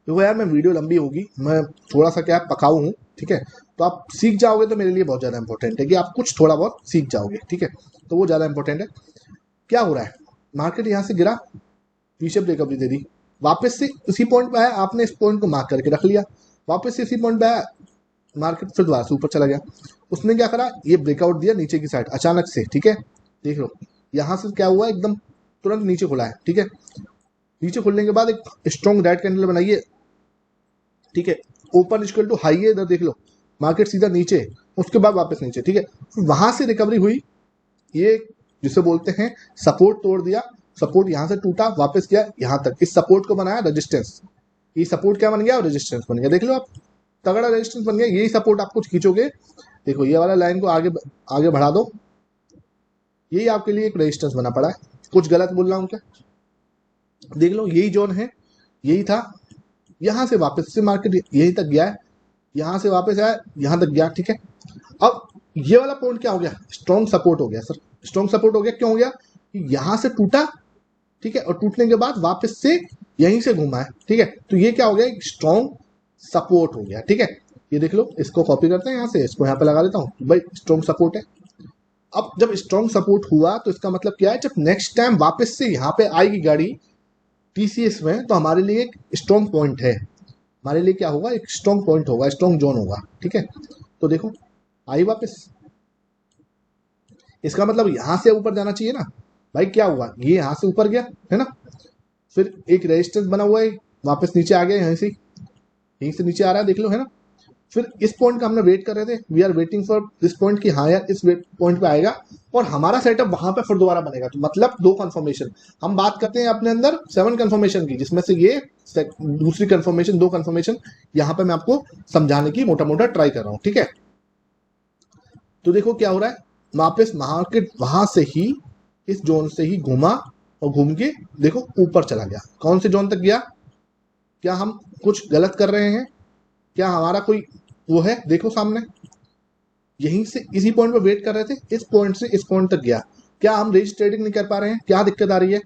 देखो यार मैं वीडियो लंबी होगी, मैं थोड़ा सा क्या पकाऊ हूँ, ठीक है, तो आप सीख जाओगे तो मेरे लिए बहुत ज़्यादा इंपॉर्टेंट है कि आप कुछ थोड़ा बहुत सीख जाओगे, ठीक है, तो वो ज़्यादा इंपॉर्टेंट है। क्या हो रहा है, मार्केट यहाँ से गिरा, पीछे रिकवरी दे दी, वापस से उसी पॉइंट पे आया, आपने इस पॉइंट को मार्क करके रख लिया, वापस से इसी पॉइंट पे आया, मार्केट फिर दोबारा से ऊपर चला गया, उसने क्या करा, ये ब्रेकआउट दिया नीचे की साइड अचानक से, ठीक है, देख लो यहाँ से क्या हुआ, एकदम तुरंत नीचे खुला है, ठीक है, नीचे खुलने के बाद एक स्ट्रॉन्ग रेड कैंडल बनाइए, ठीक है, ओपन इक्वल टू हाई है, इधर देख लो मार्केट सीधा नीचे, उसके बाद वापस नीचे, ठीक है, वहां से रिकवरी हुई, ये जिसे बोलते हैं सपोर्ट तोड़ दिया, सपोर्ट यहां से टूटा, वापस गया यहां तक, इस सपोर्ट को बनाया रेजिस्टेंस, ये सपोर्ट क्या बन गया, रेजिस्टेंस बन गया, देख लो आप, तगड़ा रेजिस्टेंस बन गया, यही सपोर्ट आपको खींचोगे, देखो ये वाला लाइन को आगे आगे बढ़ा दो, यही आपके लिए एक रेजिस्टेंस बना पड़ा है, कुछ गलत बोल रहा हूं क्या, देख लो यही जोन है, यही था, यहां से वापस से मार्केट यहीं तक गया है, यहां से वापस आया यहां तक गया, ठीक है, अब ये वाला पॉइंट क्या हो गया, स्ट्रॉन्ग सपोर्ट हो गया सर, स्ट्रॉन्ग सपोर्ट हो गया, क्यों हो गया, यहां से टूटा, ठीक है, और टूटने के बाद वापस से यहीं से घुमा है, ठीक है, तो ये क्या हो गया, स्ट्रॉन्ग सपोर्ट हो गया, ठीक है, ये देख लो, इसको कॉपी करते हैं यहाँ से, इसको यहाँ पे लगा देता हूँ, भाई स्ट्रॉन्ग सपोर्ट है। अब जब स्ट्रॉन्ग सपोर्ट हुआ तो इसका मतलब क्या है, जब नेक्स्ट टाइम वापस से यहाँ पे आएगी गाड़ी टीसीएस में, तो हमारे लिए एक स्ट्रॉन्ग पॉइंट है, हमारे लिए क्या होगा, एक स्ट्रॉन्ग पॉइंट होगा, स्ट्रॉन्ग जोन होगा, ठीक है, तो देखो आई वापस, इसका मतलब यहां से ऊपर जाना चाहिए ना भाई, क्या हुआ, ये यहां से ऊपर गया है ना, फिर एक रेजिस्टेंस बना हुआ है, वापस नीचे आ गया, यहीं से नीचे आ रहा है, देख लो है ना, फिर इस पॉइंट का हमने वेट कर रहे थे, we are waiting for this point कि हाँ यार इस पॉइंट पे आएगा और हमारा सेटअप वहां पे फिर दोबारा बनेगा, तो मतलब 2 कंफर्मेशन, हम बात करते हैं अपने अंदर 7 कंफर्मेशन की, जिसमें से ये दूसरी कंफर्मेशन, 2 कंफर्मेशन यहाँ पे मैं आपको समझाने की मोटा मोटा ट्राई कर रहा हूँ, ठीक है, तो देखो क्या हो रहा है, वापस मार्केट वहां से ही इस जोन से ही घूमा और घूम के देखो ऊपर चला गया, कौन से जोन तक गया, क्या हम कुछ गलत कर रहे हैं, क्या हमारा कोई वो है, देखो सामने, यहीं से इसी पॉइंट पे वेट कर रहे थे, इस पॉइंट से इस पॉइंट तक गया, क्या हम रेंज ट्रेडिंग नहीं कर पा रहे हैं, क्या दिक्कत आ रही है,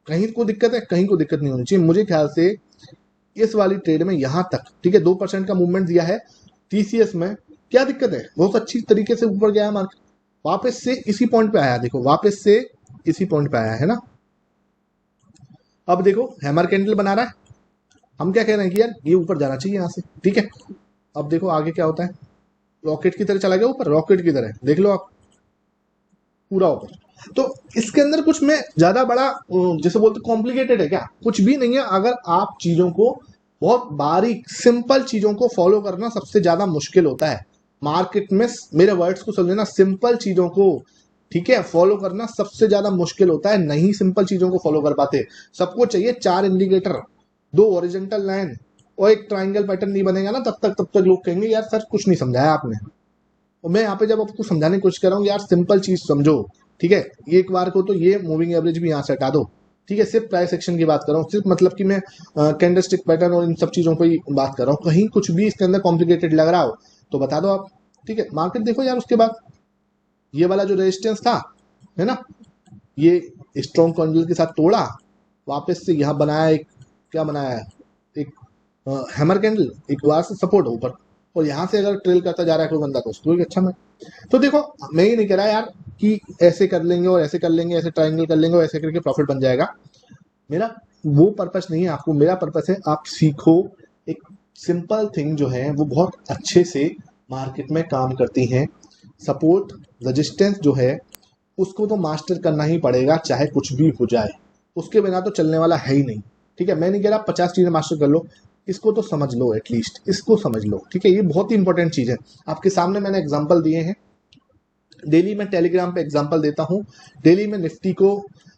कहीं को दिक्कत है, कहीं को दिक्कत नहीं होनी चाहिए, मुझे ख्याल से इस वाली ट्रेड में यहां तक, ठीक है, 2% का मूवमेंट दिया है टीसीएस में, क्या दिक्कत है, बहुत अच्छी तरीके से ऊपर गया है मार्केट, वापस से इसी पॉइंट पे आया, देखो वापस से इसी पॉइंट पे आया है ना, अब देखो हैमर कैंडल बना रहा है, हम क्या कह रहे हैं कि यार ये ऊपर जाना चाहिए यहाँ से, ठीक है, अब देखो आगे क्या होता है, रॉकेट की तरह चला गया ऊपर, रॉकेट की तरह देख लो आप, पूरा ऊपर, तो इसके अंदर कुछ में ज्यादा बड़ा जैसे बोलते कॉम्प्लिकेटेड है क्या, कुछ भी नहीं है, अगर आप चीजों को बहुत बारीक सिंपल चीजों को फॉलो करना सबसे ज्यादा मुश्किल होता है मार्केट में, मेरे वर्ड्स को समझना, सिंपल चीजों को, ठीक है, फॉलो करना सबसे ज्यादा मुश्किल होता है, नहीं सिंपल चीजों को फॉलो कर पाते, सबको चाहिए 4 इंडिकेटर, 2 ओरिजेंटल लाइन और एक ट्राइंगल पैटर्न नहीं बनेगा ना, तब तक लोग कहेंगे यार सर कुछ नहीं समझाया आपने, और मैं यहाँ पे जब आपको समझाने की कोशिश कर रहा हूँ यार सिंपल चीज समझो, ठीक है, एक बार को तो ये मूविंग एवरेज भी यहाँ से हटा दो, ठीक है, सिर्फ प्राइस एक्शन की बात कर रहा हूँ, सिर्फ मतलब कि मैं कैंडलस्टिक पैटर्न और इन सब चीजों पर ही बात कर रहा हूँ, कहीं कुछ भी इसके अंदर कॉम्प्लिकेटेड लग रहा हो तो बता दो आप, ठीक है, मार्केट देखो यार, उसके बाद ये वाला जो रेजिस्टेंस था है ना, ये स्ट्रॉन्ग कैंडल के साथ तोड़ा, वापस से यहाँ बनाया एक, क्या बनाया, एक हैमर कैंडल, एक बार से सपोर्ट ऊपर, और यहाँ से अगर ट्रेल करता जा रहा है कोई बंदा तो उसको अच्छा मैं, तो देखो मैं ये नहीं कह रहा यार कि ऐसे कर लेंगे और ऐसे कर लेंगे, ऐसे ट्राइंगल कर लेंगे और ऐसे करके प्रॉफिट बन जाएगा, मेरा वो पर्पस नहीं है, आपको मेरा पर्पस है आप सीखो, एक सिंपल थिंग जो है वो बहुत अच्छे से मार्केट में काम करती हैं, सपोर्ट रेजिस्टेंस जो है उसको तो मास्टर करना ही पड़ेगा, चाहे कुछ भी हो जाए, उसके बिना तो चलने वाला है ही नहीं, ठीक है, मैं नहीं कह रहा 50 चीजें मास्टर कर लो, इसको तो समझ लो, एटलीस्ट इसको समझ लो, ठीक है, ये बहुत ही इंपॉर्टेंट चीज है, आपके सामने मैंने एग्जांपल दिए हैं, डेली मैं टेलीग्राम पे एग्जांपल देता हूँ, डेली में निफ्टी को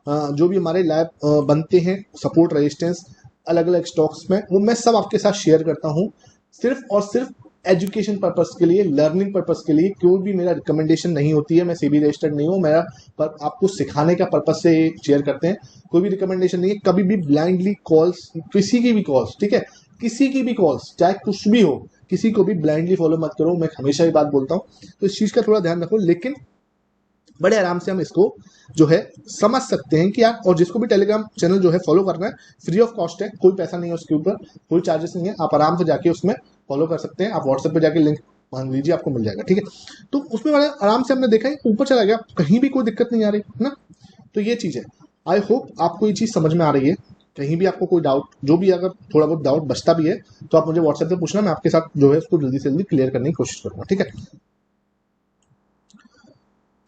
जो भी हमारे लाइव बनते हैं सपोर्ट रेजिस्टेंस अलग अलग स्टॉक्स में, वो मैं सब आपके साथ शेयर करता हूँ, सिर्फ और सिर्फ एजुकेशन पर्पस के लिए, लर्निंग पर्पस के लिए, कोई भी मेरा रिकमेंडेशन नहीं होती है, मैं सेबी रजिस्टर्ड नहीं हूँ, मेरा पर आपको सिखाने का पर्पस से शेयर करते हैं, कोई भी रिकमेंडेशन नहीं है, कभी भी ब्लाइंडली कॉल्स, किसी की भी कॉल्स, ठीक है, किसी की भी कॉल्स चाहे कुछ भी हो, किसी को भी ब्लाइंडली फॉलो मत करो, मैं हमेशा ही बात बोलता हूँ, तो इस चीज का थोड़ा ध्यान रखो, लेकिन बड़े आराम से हम इसको जो है समझ सकते हैं कि यार, और जिसको भी टेलीग्राम चैनल जो है फॉलो करना है, फ्री ऑफ कॉस्ट है, कोई पैसा नहीं है उसके ऊपर, कोई चार्जेस नहीं है, आप आराम से जाके उसमें फॉलो कर सकते हैं। आप व्हाट्सएप पे जाके लिंक मांग लीजिए, आपको मिल जाएगा, ठीक है। तो उसमें बड़े आराम से हमने देखा है, ऊपर चला गया, कहीं भी कोई दिक्कत नहीं आ रही है ना। तो ये चीज़ है। आई होप आपको ये चीज़ समझ में आ रही है। कहीं भी आपको कोई डाउट, जो भी अगर थोड़ा बहुत डाउट बचता भी है तो आप मुझे व्हाट्सएप पे पूछना, मैं आपके साथ जो है उसको जल्दी से जल्दी क्लियर करने की कोशिश करूंगा, ठीक है।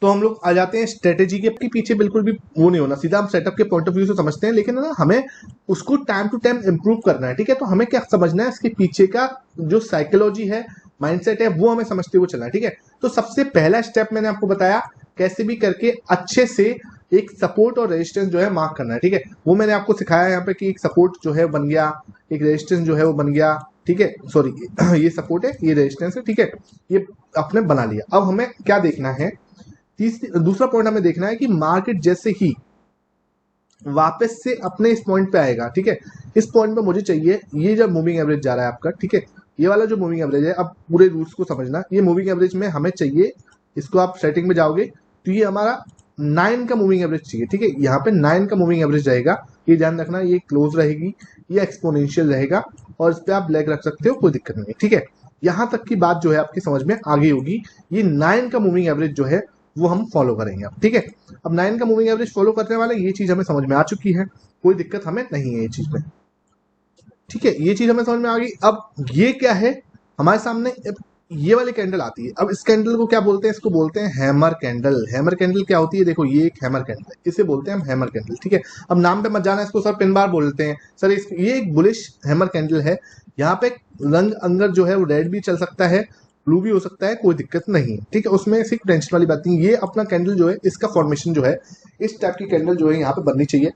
तो हम लोग आ जाते हैं स्ट्रेटेजी के पीछे, बिल्कुल भी वो नहीं होना, सीधा हम सेटअप के पॉइंट ऑफ व्यू से समझते हैं, लेकिन ना हमें उसको टाइम टू टाइम इंप्रूव करना है, ठीक है। तो हमें क्या समझना है, इसके पीछे का जो साइकोलॉजी है, माइंडसेट है, वो हमें समझते हुए चलना है, ठीक है। तो सबसे पहला स्टेप मैंने आपको बताया, कैसे भी करके अच्छे से एक सपोर्ट और रेजिस्टेंस जो है मार्क करना है, ठीक है। वो मैंने आपको सिखाया यहाँ पे कि एक सपोर्ट जो है बन गया, एक रेजिस्टेंस जो है वो बन गया, ठीक है। सॉरी, ये सपोर्ट है, ये रेजिस्टेंस है, ठीक है। ये आपने बना लिया। अब हमें क्या देखना है, दूसरा पॉइंट हमें देखना है कि मार्केट जैसे ही वापस से अपने इस पॉइंट पे आएगा, ठीक है, इस पॉइंट पे मुझे चाहिए, ये जब मूविंग एवरेज जा रहा है आपका, ठीक है, ये वाला जो मूविंग एवरेज है, अब पूरे रूल्स को समझना, ये मूविंग एवरेज में हमें चाहिए, इसको आप सेटिंग में जाओगे तो ये हमारा 9 का मूविंग एवरेज चाहिए, ठीक है। यहाँ पे 9 का मूविंग एवरेज रहेगा, ये ध्यान रखना, ये क्लोज रहेगी, ये एक्सपोनेंशियल रहेगा, और इस पर आप ब्लैक रख सकते हो, कोई दिक्कत नहीं है, ठीक है। यहाँ तक की बात जो है आपकी समझ में आ गई होगी। ये 9 का मूविंग एवरेज जो है वो हम फॉलो करेंगे अब, ठीक है। अब 9 का मूविंग एवरेज फॉलो करने वाले, ये चीज हमें समझ में आ चुकी है, कोई दिक्कत हमें नहीं है ये चीज में, ठीक है। ये चीज हमें समझ में आ गई। अब ये क्या है हमारे सामने, ये वाली कैंडल आती है। अब इस कैंडल को क्या बोलते हैं, इसको बोलते हैं हैमर कैंडल। हैमर कैंडल क्या होती है, देखो ये एक हैमर कैंडल है, इसे बोलते हैं हम हैमर कैंडल, ठीक है। अब नाम पे मत जाना, इसको सर पिन बार बोलते हैं सर, ये एक बुलिश हैमर कैंडल है। यहाँ पे रंग अंगर जो है वो रेड भी चल सकता है, ब्लू भी हो सकता है, कोई दिक्कत नहीं, ठीक है। उसमें सिर्फ टेंशन वाली बात नहीं। ये अपना कैंडल जो है, इसका फॉर्मेशन जो है, इस टाइप की कैंडल जो है यहाँ पे बननी चाहिए,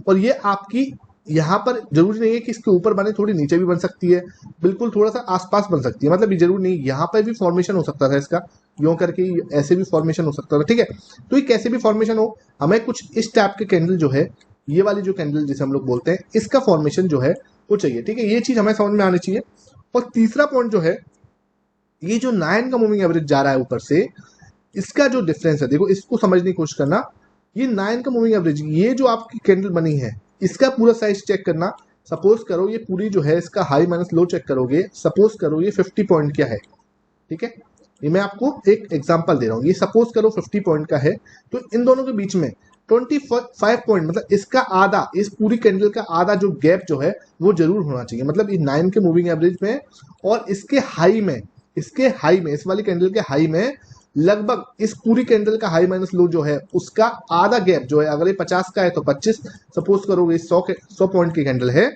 और ये आपकी यहाँ पर जरूरी नहीं है कि इसके ऊपर बने, थोड़ी नीचे भी बन सकती है, बिल्कुल थोड़ा सा आसपास बन सकती है, मतलब ये जरूरी नहीं, यहाँ पर भी फॉर्मेशन हो सकता था इसका, यूं करके ऐसे भी फॉर्मेशन हो सकता था, ठीक है। तो ये कैसे भी फॉर्मेशन हो, हमें कुछ इस टाइप के कैंडल जो है, ये वाली जो कैंडल जिसे हम लोग बोलते हैं, इसका फॉर्मेशन जो है वो चाहिए, ठीक है। ये चीज हमें समझ में आनी चाहिए। और तीसरा पॉइंट जो है, ये जो 9 का मूविंग एवरेज जा रहा है ऊपर से, इसका जो डिफरेंस है, देखो इसको समझने की कोशिश करना। ये 9 का मूविंग एवरेज, ये जो आपकी कैंडल बनी है, इसका पूरा साइज चेक करना। सपोज करो ये पूरी जो है, इसका हाई माइनस लो चेक करोगे, सपोज करो ये 50 पॉइंट क्या है, ठीक है। ये मैं आपको एक एग्जांपल दे रहा हूँ, ये सपोज करो 50 पॉइंट का है, तो इन दोनों के बीच में 25 पॉइंट, मतलब इसका आधा, इस पूरी कैंडल का आधा जो गैप जो है वो जरूर होना चाहिए, मतलब ये 9 के मूविंग एवरेज में और इसके हाई में, इस वाली कैंडल के हाई में लगभग इस पूरी कैंडल का हाई माइनस लो जो है उसका आधा गैप जो है, अगर ये 50 का है तो 25, सपोज करोगे 100 पॉइंट की कैंडल है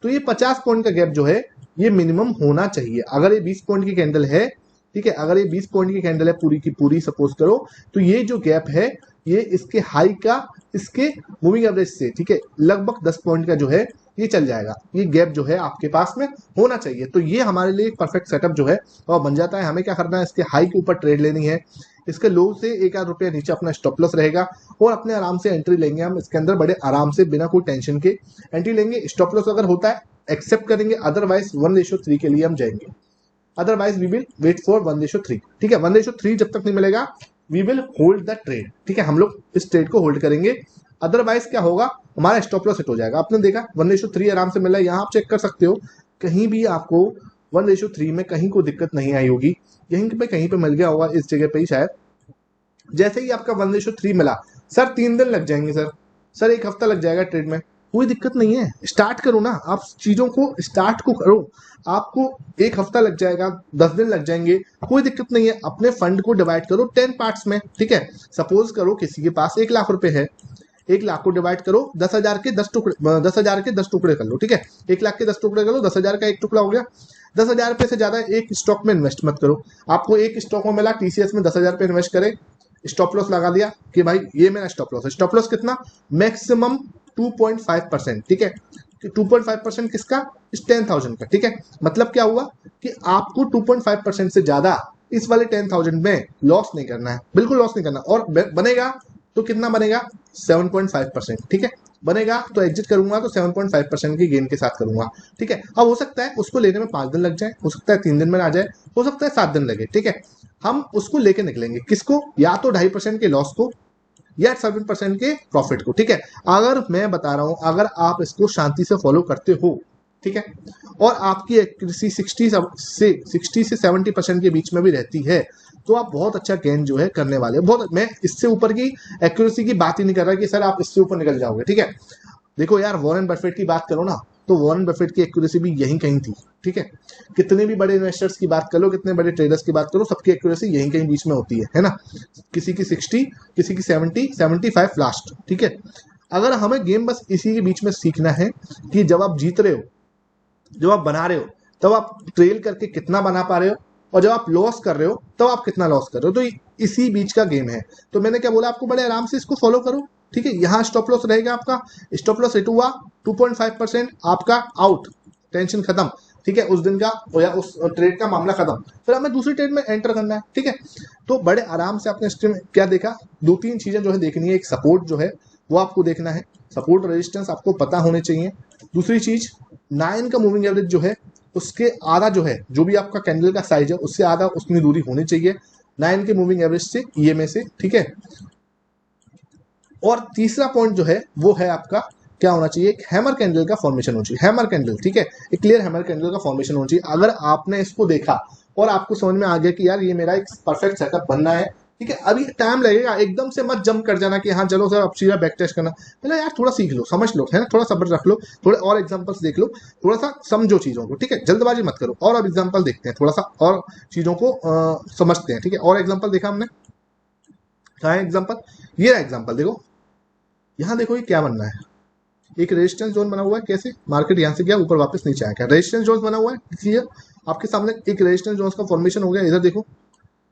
तो ये 50 पॉइंट का गैप जो है ये मिनिमम होना चाहिए। अगर ये 20 पॉइंट की कैंडल है, ठीक है, अगर ये 20 पॉइंट की कैंडल है पूरी की पूरी, सपोज करो, तो ये जो गैप है ये इसके हाई का, इसके मूविंग एवरेज से, ठीक है, लगभग 10 पॉइंट का जो है ये चल जाएगा। ये गैप जो है आपके पास में होना चाहिए। तो ये हमारे लिए एक परफेक्ट सेटअप जो है और बन जाता है। हमें क्या करना है, इसके हाई के ऊपर ट्रेड लेनी है, इसके लो से 1 आध रुपया नीचे अपना स्टॉप लॉस रहेगा और अपने आराम से एंट्री लेंगे हम इसके अंदर, बड़े आराम से बिना कोई टेंशन के एंट्री लेंगे। स्टॉप लॉस अगर होता है एक्सेप्ट करेंगे, अदरवाइज 1:3 के लिए हम जाएंगे, otherwise we will wait for 1:3, ठीक है। 1:3 जब तक नहीं मिलेगा we will hold the trade, ठीक है, हम लोग इस ट्रेड को होल्ड करेंगे। अदरवाइज क्या होगा, हमारा स्टॉप लॉस हिट हो जाएगा। आपने देखा 1:3 आराम से मिला है, यहाँ आप चेक कर सकते हो, कहीं भी आपको 1:3 में कहीं कोई दिक्कत नहीं आई होगी, यहीं पे कहीं पे मिल गया होगा, इस जगह पे ही शायद। जैसे ही आपका 1:3 मिला, सर 3 दिन लग जाएंगे, सर 1 हफ्ता लग जाएगा ट्रेड में, कोई दिक्कत नहीं है, स्टार्ट करो ना, आप चीजों को स्टार्ट को करो। आपको 1 हफ्ता लग जाएगा, 10 दिन लग जाएंगे, कोई दिक्कत नहीं है। अपने फंड को डिवाइड करो 10 पार्ट्स में, ठीक है। सपोज करो किसी के पास 1 लाख रुपए है, 1 लाख को डिवाइड करो 10,000 के 10 टुकड़े, 10,000 के 10 टुकड़े कर लो, ठीक है। 1 लाख के 10 टुकड़े कर लो, 10,000 का 1 टुकड़ा हो गया। 10,000 रुपए से ज्यादा एक स्टॉक में इन्वेस्ट मत करो। आपको एक स्टॉक में मिला, टीसीएस में 10,000 रुपए इन्वेस्ट करे, स्टॉप लॉस लगा दिया कि भाई ये मेरा स्टॉप लॉस है। स्टॉप लॉस कितना, मैक्सिमम 2.5%, ठीक है। 2.5% किसका, इस 10,000 का, ठीक है। मतलब क्या हुआ कि आपको 2.5% से ज्यादा इस वाले 10,000 में लॉस नहीं करना है, बिल्कुल लॉस नहीं करना। और बनेगा तो कितना बनेगा, 7.5%, ठीक है। बनेगा तो एग्जिट करूंगा तो 7.5% की गेन के साथ करूंगा, ठीक है। अब हो सकता है उसको लेने में 5 दिन लग जाए, हो सकता है 3 दिन में आ जाए, हो सकता है 7 दिन लगे, ठीक है। हम उसको लेके निकलेंगे, किसको, या तो 2.5% के लॉस को, या 7% के प्रॉफिट को, ठीक है। अगर मैं बता रहा हूं, अगर आप इसको शांति से फॉलो करते हो, ठीक है, और आपकी एक्यूरेसी 60 से 70% के बीच में भी रहती है, तो आप बहुत अच्छा गेन जो है करने वाले हो। बहुत, मैं इससे ऊपर की एक्यूरेसी की बात ही नहीं कर रहा कि सर आप इससे ऊपर निकल जाओगे, ठीक है। देखो यार, वॉरेन बफेट की बात करो ना, तो वॉरेन बफेट की एक्यूरेसी भी यहीं कहीं थी, ठीक है। कितने भी बड़े इन्वेस्टर्स की बात कर लो, कितने बड़े ट्रेडर्स की बात करो, सबकी एक्यूरेसी यहीं कहीं बीच में होती है ना। किसी की 60, किसी की 70, 75 लास्ट, ठीक है। अगर हमें गेम बस इसी के बीच में सीखना है कि जब आप जीत रहे हो, जब आप बना रहे हो, तब आप ट्रेल करके कितना बना पा रहे हो, और जब आप लॉस कर रहे हो तब आप कितना लॉस कर रहे हो। तो इसी बीच का गेम है। तो मैंने क्या बोला आपको, बड़े आराम से इसको फॉलो करो, ठीक है। यहाँ स्टॉप लॉस रहेगा आपका, स्टॉप लॉस हिट हुआ 2.5%, आपका आउट, टेंशन खत्म, ठीक है, उस दिन का या उस ट्रेड का मामला खत्म। फिर हमें दूसरी ट्रेड में एंटर करना है, ठीक है। तो बड़े आराम से आपने स्ट्रीम क्या देखा, दो तीन चीजें जो है देखनी है। एक सपोर्ट जो है वो आपको देखना है, सपोर्ट रेजिस्टेंस आपको पता होने चाहिए। दूसरी चीज, 9 का मूविंग एवरेज जो है उसके आधा जो है, जो भी आपका कैंडल का साइज है उससे आधा उतनी दूरी होनी चाहिए 9 के मूविंग एवरेज से, ईएमए से, ठीक है। और तीसरा पॉइंट जो है वो है आपका क्या होना चाहिए, एक हैमर कैंडल का फॉर्मेशन होना चाहिए, हैमर कैंडल, ठीक है। एक क्लियर हैमर कैंडल का फॉर्मेशन होना चाहिए। अगर आपने इसको देखा और आपको समझ में आ गया कि यार ये मेरा एक परफेक्ट सेटअप बनना है, ठीक है, अभी टाइम लगेगा, एकदम से मत जंप कर जाना कि हाँ चलो सर अब सीधा बैक टेस्ट करना, पहले यार थोड़ा सीख लो, समझ लो, है ना, थोड़ा सब्र रख लो, थोड़े और एग्जांपल्स देख लो, थोड़ा सा समझो चीजों को, ठीक है, जल्दबाजी मत करो। और अब एग्जांपल देखते हैं, थोड़ा सा और चीजों को समझते हैं, ठीक है। और एग्जांपल देखा हमने, कहाँ है एग्जांपल, ये रहा एग्जांपल, देखो यहाँ देखो ये क्या बनना है, एक रेजिस्टेंस जोन बना हुआ है। कैसे, मार्केट यहाँ से गया ऊपर वापस नीचे आया, क्या रेजिस्टेंस जोन बना हुआ है, क्लियर आपके सामने एक रेजिस्टेंस जोन का फॉर्मेशन हो गया। इधर देखो,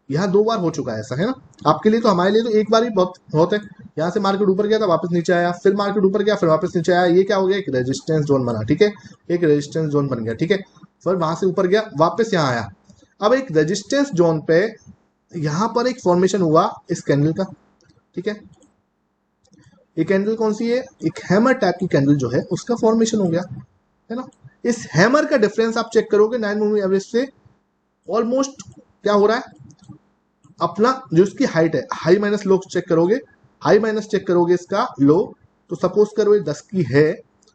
यहाँ 2 बार हो चुका है ऐसा, है ना। आपके लिए तो, हमारे लिए तो एक बार ही बहुत बहुत है। यहाँ से मार्केट ऊपर गया था, वापस नीचे आया, फिर मार्केट ऊपर गया, फिर वापस नीचे आया, ये क्या हो गया, एक रेजिस्टेंस जोन बना, ठीक है, एक रेजिस्टेंस जोन बन गया, ठीक है। फिर वहां से ऊपर गया, वापस यहाँ आया। अब एक रेजिस्टेंस जोन पे यहाँ पर एक फॉर्मेशन हुआ इस कैंडल का, ठीक है। ये कैंडल कौन सी है, एक हैमर टाइप की कैंडल जो है उसका फॉर्मेशन हो गया, है ना। इस हैमर का डिफरेंस आप चेक करोगे 9 मूविंग एवरेज से, ऑलमोस्ट क्या हो रहा है, अपना जो इसकी हाइट है, हाई माइनस लो चेक करोगे, हाई माइनस चेक करोगे इसका लो, तो सपोज करो ये 10 की है,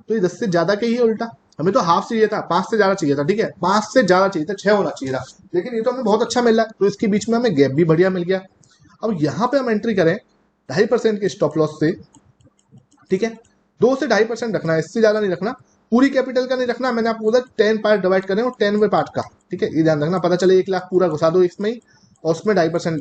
तो ये 10 से ज्यादा का ही है उल्टा। हमें तो हाफ चाहिए था, 5 से ज्यादा चाहिए था, ठीक है, 5 से ज्यादा चाहिए था, 6 होना चाहिए था, लेकिन ये तो हमें बहुत अच्छा मिल रहा है, तो इसके बीच में हमें गैप भी बढ़िया मिल गया। अब यहाँ पे हम एंट्री करें 2.5% के स्टॉप लॉस से, ठीक है, 2 से 2.5% रखना है, इससे ज्यादा नहीं रखना, पूरी कैपिटल का नहीं रखना। मैंने आपको बोला 10 पार्ट डिवाइड करें और 10वें पार्ट का, ठीक है, ये ध्यान रखना, पता चले 1 लाख पूरा घुसा दो इसमें ही और उसमें 2.5%,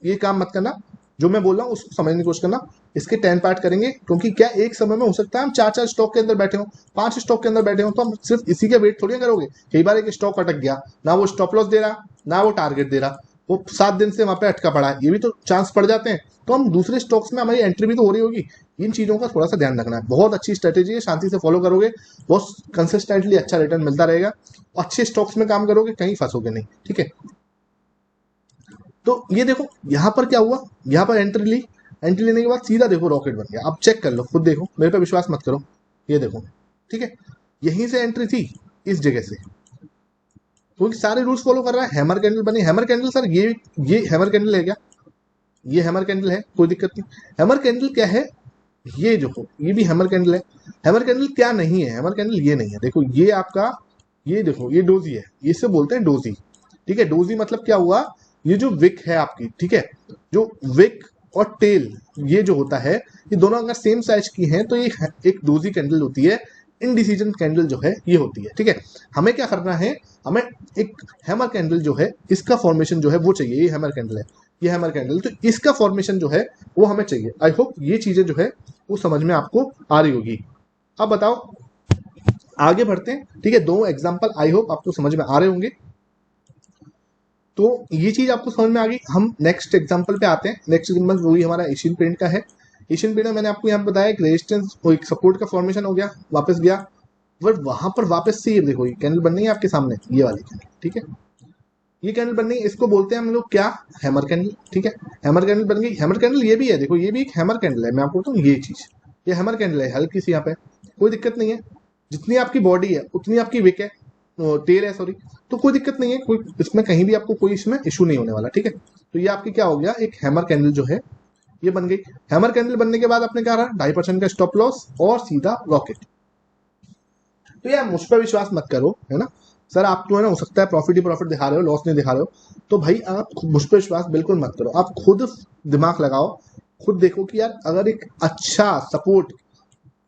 ये काम मत करना। जो मैं बोल रहा हूँ उसको समझने की कोशिश करना। इसके 10 पार्ट करेंगे, क्योंकि क्या एक समय में हो सकता है हम 4 स्टॉक के अंदर बैठे हो, 5 स्टॉक के अंदर बैठे हो, तो हम सिर्फ इसी के वेट थोड़ी करोगे। कई बार एक स्टॉक अटक गया, ना वो स्टॉप लॉस दे रहा, ना वो टारगेट दे रहा, वो 7 दिन से वहां पे अटका पड़ा है, ये भी तो चांस पड़ जाते हैं। तो हम दूसरे स्टॉक्स में हमारी एंट्री भी तो हो रही होगी। इन चीजों का थोड़ा सा ध्यान रखना है। बहुत अच्छी स्ट्रेटेजी है, शांति से फॉलो करोगे, बहुत कंसिस्टेंटली अच्छा रिटर्न मिलता रहेगा। अच्छे स्टॉक्स में काम करोगे, कहीं फंसोगे नहीं, ठीक है। तो ये देखो यहाँ पर क्या हुआ, यहाँ पर एंट्री ली, एंट्री लेने के बाद सीधा देखो रॉकेट बन गया। अब चेक कर लो, खुद देखो, मेरे पे विश्वास मत करो, ये देखो, ठीक है, यहीं से एंट्री थी, इस जगह से, क्योंकि सारे रूल्स फॉलो कर रहा है। हैमर कैंडल बनी, हैमर कैंडल सर ये हैमर कैंडल है क्या, ये हैमर कैंडल है, कोई दिक्कत नहीं। हैमर कैंडल क्या है, ये देखो, ये भी हैमर कैंडल है। हैमर कैंडल क्या नहीं है, हैमर कैंडल ये नहीं है, देखो ये आपका, ये देखो ये डोजी है, इसे बोलते हैं डोजी, ठीक है। डोजी मतलब क्या हुआ, ये जो विक है आपकी, ठीक है, जो विक और टेल ये जो होता है, ये दोनों अगर सेम साइज की हैं तो ये एक डोजी कैंडल होती है। इनडिसीजन कैंडल जो है ये होती है, ठीक है। हमें क्या करना है, हमें एक हैमर कैंडल जो है इसका फॉर्मेशन जो है वो चाहिए। ये हैमर कैंडल है, ये हैमर कैंडल, तो इसका फॉर्मेशन जो है वो हमें चाहिए। आई होप ये चीजें जो है वो समझ में आपको आ रही होगी। अब बताओ, आगे बढ़ते हैं, ठीक है। 2 एग्जांपल आई होप आपको समझ में आ रहे होंगे। तो ये चीज आपको समझ में आ गई। हम नेक्स्ट एग्जांपल पे आते हैं। नेक्स्ट एग्जांपल वही हमारा एशियन पेंट का है। एशियन पेंट में मैंने आपको यहाँ बताया एक रेजिस्टेंस, एक सपोर्ट का फॉर्मेशन हो गया, वापस गया, बट वहां पर वापस से ये देखो ये कैंडल बन रही है आपके सामने, ये वाली कैंडल, ठीक है, ये कैंडल बन रही है, इसको बोलते हैं हम लोग क्या, हैमर कैंडल, ठीक है। हैमर कैंडल बन गई। हैमर कैंडल ये भी है, देखो ये भी एक हैमर कैंडल है। मैं आपको बताऊँ ये चीज, ये हैमर कैंडल है, हल्की सी यहाँ पे, कोई दिक्कत नहीं है। जितनी आपकी बॉडी है उतनी आपकी विक है, टेल है सॉरी, तो कोई दिक्कत नहीं है, कोई इसमें कहीं भी आपको कोई इसमें इशू नहीं होने वाला, ठीक है। तो ये आपकी क्या हो गया, एक हैमर कैंडल जो है ये बन गई। हैमर कैंडल बनने के बाद आपने क्या रहा, 2.5% का स्टॉप लॉस और सीधा रॉकेट। तो यार मुझ पर विश्वास मत करो, है ना सर, आप तो है ना हो सकता है प्रॉफिट ही प्रॉफिट दिखा रहे हो, लॉस नहीं दिखा रहे हो, तो भाई आप मुझ पर विश्वास बिल्कुल मत करो। आप खुद दिमाग लगाओ, खुद देखो कि यार अगर एक अच्छा सपोर्ट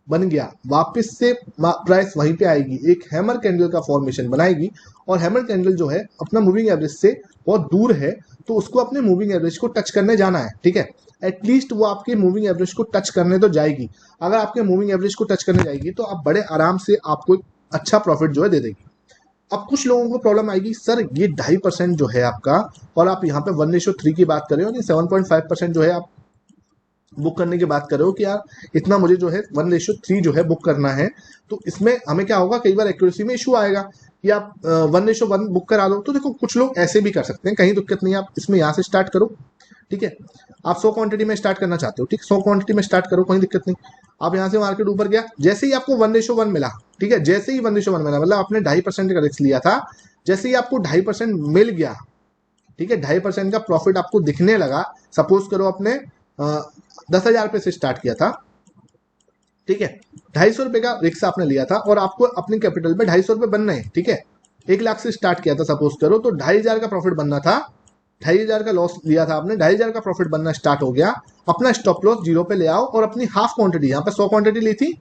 बन गया, वापस से प्राइस वहीं पे आएगी, एक हैमर कैंडल का फॉर्मेशन बनाएगी, और हैमर कैंडल जो है अपना मूविंग एवरेज से बहुत दूर है, तो उसको अपने मूविंग एवरेज को टच करने जाना है, ठीक है। एटलीस्ट वो आपके मूविंग एवरेज को टच करने तो जाएगी। अगर आपके मूविंग एवरेज को टच करने जाएगी तो आप बड़े आराम से आपको एक अच्छा प्रॉफिट जो है दे देगी। अब कुछ लोगों को प्रॉब्लम आएगी, सर ये 2.5% जो है आपका, और आप यहाँ पे 1:3 की बात कर रहे हो, और 7.5% जो है आप बुक करने की बात कर रहे हो कि यार इतना मुझे जो है 1:3 जो है बुक करना है, तो इसमें हमें क्या होगा, कई बार एक्यूरेसी में इशू आएगा कि आप 1:1 बुक करा दो। तो देखो कुछ लोग ऐसे भी कर सकते हैं, कहीं दिक्कत नहीं है, आप इसमें यहाँ से स्टार्ट करो, ठीक है। आप 100 क्वांटिटी में स्टार्ट करना चाहते हो, ठीक, 100 क्वांटिटी में स्टार्ट करो, कोई दिक्कत नहीं। आप यहाँ से मार्केट ऊपर गया, जैसे ही आपको 1:1 मिला, ठीक है, जैसे ही 1:1 मिला, मतलब आपने 2.5% का रिस्क लिया था, जैसे ही आपको 2.5% मिल गया, ठीक है, 2.5% का प्रॉफिट आपको दिखने लगा, सपोज करो आपने 10,000 रुपए से स्टार्ट किया था, ठीक है, 250 रुपए का रिक्स आपने लिया था, और आपको अपनी कैपिटल पे 250 रुपए बनना है, ठीक है, 1 लाख से स्टार्ट किया था सपोज करो, तो 2,500 का प्रॉफिट बनना था, 2,500 का लॉस लिया था आपने, 2,500 का प्रॉफिट बनना स्टार्ट हो गया। अपना स्टॉप लॉस जीरो पे ले आओ, और अपनी हाफ क्वांटिटी, यहाँ पे 100 क्वांटिटी ली थी,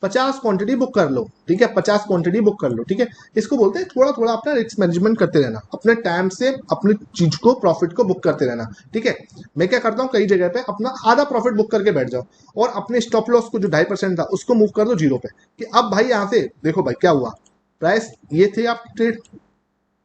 50 क्वांटिटी बुक कर लो, ठीक है, 50 क्वांटिटी बुक कर लो, ठीक है। इसको बोलते हैं थोड़ा थोड़ा अपना रिस्क मैनेजमेंट करते रहना, अपने टाइम से अपनी चीज को, प्रॉफिट को बुक करते रहना, ठीक है। मैं क्या करता हूँ, कई जगह पे अपना आधा प्रॉफिट बुक करके बैठ जाओ, और अपने स्टॉप लॉस को जो 2.5% था उसको मूव कर दो जीरो पे, कि अब भाई यहाँ से देखो भाई क्या हुआ, प्राइस ये थे आप ट्रेड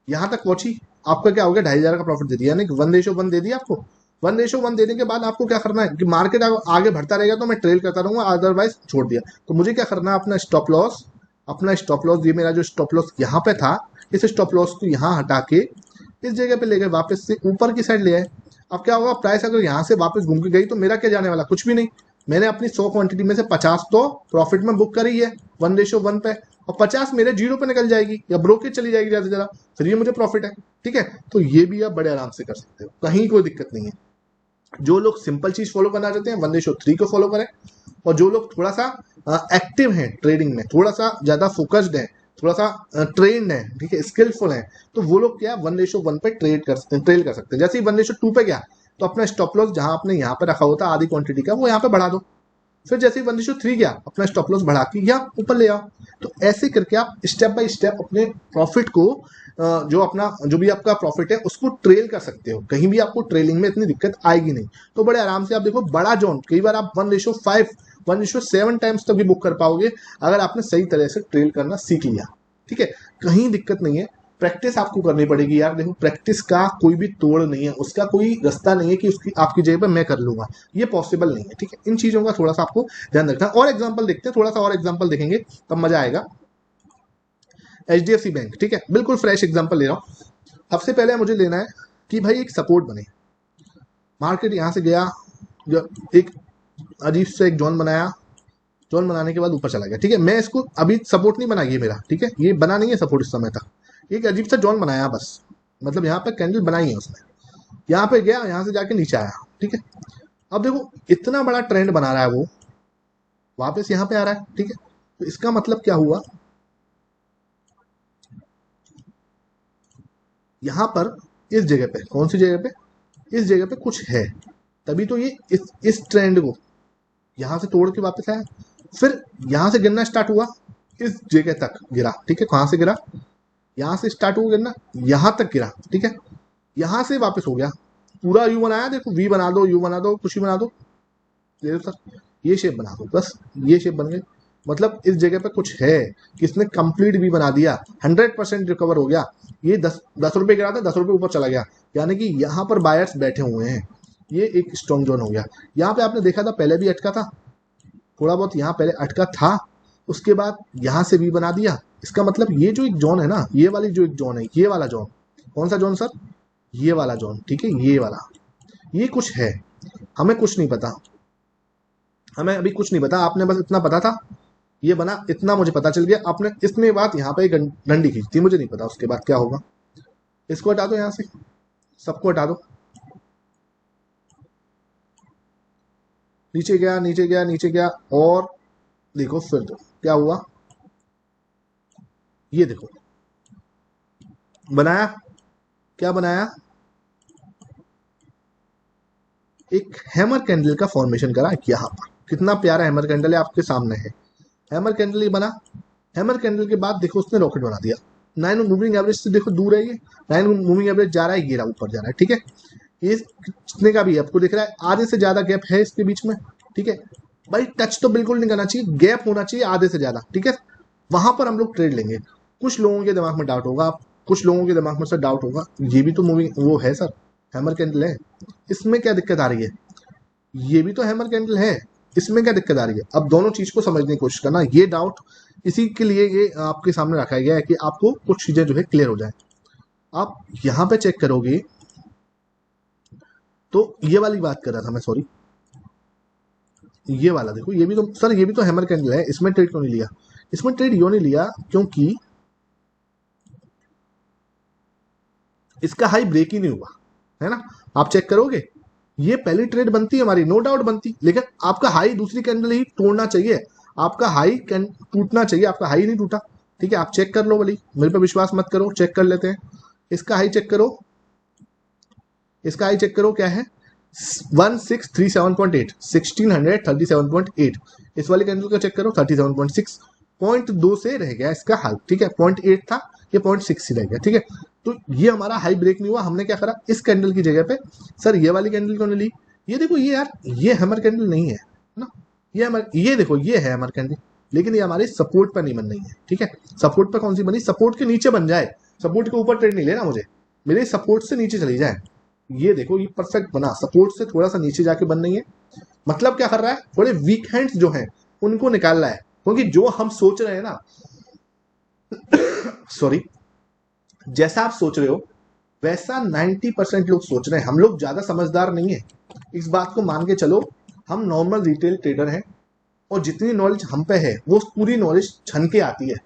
यहाँ तक पहुंची, आपका क्या हो गया, 2,500 का प्रॉफिट दे दिया, यानी 1:1 दे दिया आपको। 1:1 देने के बाद आपको क्या करना है कि मार्केट आगे बढ़ता रहेगा तो मैं ट्रेल करता रहूंगा, अदरवाइज छोड़ दिया। तो मुझे क्या करना है, अपना स्टॉप लॉस, ये मेरा जो स्टॉप लॉस यहाँ पे था, इस स्टॉप लॉस को यहाँ हटा के इस जगह पे ले गए, वापस से ऊपर की साइड ले आए। अब क्या होगा, प्राइस अगर यहाँ से वापस घूम के गई तो मेरा क्या जाने वाला, कुछ भी नहीं। मैंने अपनी 100 क्वांटिटी में से 50 तो प्रॉफिट में बुक करी है 1:1 पे, और 50 मेरे जीरो पे निकल जाएगी या ब्रोकेज चली जाएगी ज्यादा से ज्यादा, फिर ये मुझे प्रॉफिट है, ठीक है। तो ये भी आप बड़े आराम से कर सकते हो, कहीं कोई दिक्कत नहीं है। जो लोग सिंपल चीज फॉलो करना चाहते हैं 1:3 को फॉलो करें, और जो लोग थोड़ा सा एक्टिव हैं ट्रेडिंग में, थोड़ा सा ज्यादा फोकस्ड है, थोड़ा सा ट्रेंड है, ठीक है, स्किलफुल है, तो वो लोग क्या 1:1 पे ट्रेल कर सकते हैं। जैसे ही 1:2 पे गया, तो अपना स्टॉप लॉस जहां आपने यहाँ पे रखा होता आधी क्वांटिटी का, वो यहाँ पे बढ़ा दो। फिर जैसे ही 1:3 गया, अपना स्टॉप लॉस बढ़ा के या ऊपर ले आओ। तो ऐसे करके आप स्टेप बाय स्टेप अपने प्रॉफिट को, जो अपना जो भी आपका प्रॉफिट है उसको ट्रेल कर सकते हो, कहीं भी आपको ट्रेलिंग में इतनी दिक्कत आएगी नहीं। तो बड़े आराम से आप देखो, बड़ा जोन कई बार आप 1:5 1:7 टाइम्स तक भी बुक कर पाओगे, अगर आपने सही तरह से ट्रेल करना सीख लिया, ठीक है। कहीं दिक्कत नहीं है, प्रैक्टिस आपको करनी पड़ेगी यार, देखो प्रैक्टिस का कोई भी तोड़ नहीं है, उसका कोई रास्ता नहीं है कि उसकी आपकी जगह पर मैं कर लूंगा, ये पॉसिबल नहीं है, ठीक है। इन चीजों का थोड़ा सा आपको ध्यान रखना। और एग्जांपल देखते हैं, थोड़ा सा और एग्जांपल देखेंगे तब मजा आएगा। HDFC बैंक, ठीक है, बिल्कुल फ्रेश एग्जांपल ले रहा हूँ। सबसे पहले मुझे लेना है कि भाई एक सपोर्ट बने, मार्केट यहाँ से गया, जो एक अजीब से एक जोन बनाया, जोन बनाने के बाद ऊपर चला गया, ठीक है। मैं इसको अभी सपोर्ट नहीं बना, ये मेरा, ठीक है, ये बना नहीं है सपोर्ट इस समय तक, एक अजीब सा जोन बनाया बस, मतलब यहाँ पे कैंडल बनाई है उसने, यहाँ पे गया, यहाँ से जाके नीचे आया, ठीक है। अब देखो इतना बड़ा ट्रेंड बना रहा है वो, वापस यहाँ पे आ रहा है, ठीक है। तो इसका मतलब क्या हुआ, यहाँ पर इस जगह पे, कौन सी जगह पे, इस जगह पे कुछ है, तभी तो ये इस ट्रेंड को यहाँ से तोड़ के वापस आया। फिर यहाँ से गिरना स्टार्ट हुआ, इस जगह तक गिरा, ठीक है। कहाँ से गिरा, यहाँ से स्टार्ट हुआ गिरना, यहाँ तक गिरा, ठीक है। यहाँ से वापस हो गया, पूरा यू बनाया, देखो वी बना दो, यू बना दो, कुछ भी बना दो, दे दो सर, ये शेप बना दो, बस ये शेप बन गई। मतलब इस जगह पे कुछ है कि इसने कंप्लीट भी बना दिया, 100% रिकवर हो गया। ये 10 रुपए गिरा था, 10 रुपए ऊपर चला गया, यानी कि यहाँ पर बायर्स बैठे हुए हैं, ये एक स्ट्रॉन्ग जोन हो गया। यहाँ पे आपने देखा था पहले भी अटका था, थोड़ा बहुत यहाँ पहले अटका था, उसके बाद यहाँ से भी बना दिया। इसका मतलब ये जो एक जोन है ना, ये वाली जो एक जोन है, ये वाला जोन, कौन सा जोन सर, ये वाला जोन, ठीक है, ये वाला, ये कुछ है, हमें कुछ नहीं पता, हमें अभी कुछ नहीं पता, आपने बस इतना पता था ये बना, इतना मुझे पता चल गया। आपने इसमें बात यहाँ पे डंडी खींची थी, मुझे नहीं पता उसके बाद क्या होगा। इसको हटा दो यहाँ से, सबको हटा दो, नीचे गया नीचे गया नीचे गया, और देखो फिर तो क्या हुआ, ये देखो बनाया, क्या बनाया, एक हैमर कैंडल का फॉर्मेशन करा यहाँ पर। कितना प्यारा हैमर कैंडल है, आपके सामने है हैमर कैंडल, ये बना। हैमर कैंडल के बाद देखो उसने रॉकेट बना दिया। 9 मूविंग एवरेज से देखो दूर है ये, 9 मूविंग एवरेज जा रहा है, ये रहा ऊपर जा रहा है, ठीक है। ये कितने का भी है आपको दिख रहा है, आधे से ज्यादा गैप है इसके बीच में, ठीक है। भाई टच तो बिल्कुल नहीं करना चाहिए, गैप होना चाहिए आधे से ज्यादा, ठीक है। वहां पर हम लोग ट्रेड लेंगे। कुछ लोगों के दिमाग में डाउट होगा, कुछ लोगों के दिमाग में सर डाउट होगा, ये भी तो मूविंग वो है सर, हैमर कैंडल है, इसमें क्या दिक्कत आ रही है, ये भी तो हैमर कैंडल है, इसमें क्या दिक्कत आ रही है। अब दोनों चीज को समझने की कोशिश करना, ये डाउट इसी के लिए ये आपके सामने रखा गया है कि आपको कुछ चीजें जो है क्लियर हो जाए। आप यहां पे चेक करोगे तो ये वाली बात कर रहा था मैं, सॉरी, ये वाला देखो, ये भी तो सर, ये भी तो हैमर कैंडल है, इसमें ट्रेड क्यों नहीं लिया, इसमें ट्रेड क्यों नहीं लिया, क्योंकि इसका हाई ब्रेक ही नहीं हुआ है ना। आप चेक करोगे ये पहली ट्रेड बनती है हमारी, नो डाउट बनती, लेकिन आपका हाई दूसरी कैंडल ही तोड़ना चाहिए, आपका हाई टूटना चाहिए, आपका हाई नहीं टूटा, ठीक है। आप चेक कर लो, भली मेरे पे विश्वास मत करो, चेक कर लेते हैं। इसका हाई चेक करो, इसका हाई चेक करो क्या है, 1637.8, 1637.8। इस वाली कैंडल का चेक करो 37.6, 0.2 से रह गया इसका हाई, ठीक है। 0.8 था, ये 0.6 ही रह गया, ठीक है। तो ये हमारा हाई ब्रेक नहीं हुआ, हमने क्या करा, इस कैंडल की जगह पे सर ये वाली कैंडल क्यों नहीं ली। ये देखो ये यार, ये हैमर कैंडल नहीं है ना, ये देखो ये है हैमर कैंडल, लेकिन ये हमारी सपोर्ट पर नहीं बन रही है, ठीक है। सपोर्ट पर कौन सी बनी, सपोर्ट के नीचे बन जाए, सपोर्ट के ऊपर ट्रेड नहीं लेना मुझे, मेरे सपोर्ट से नीचे चली जाए। ये देखो ये परफेक्ट बना, सपोर्ट से थोड़ा सा नीचे जाके बन रही है, मतलब क्या कर रहा है, थोड़े वीक हैंड्स जो हैं उनको निकाल रहा है, क्योंकि जो हम सोच रहे हैं ना सॉरी, जैसा आप सोच रहे हो वैसा 90% लोग सोच रहे हैं, हम लोग ज्यादा समझदार नहीं है, इस बात को मान के चलो। हम नॉर्मल रिटेल ट्रेडर हैं, और जितनी नॉलेज हम पे है वो पूरी नॉलेज छन के आती है,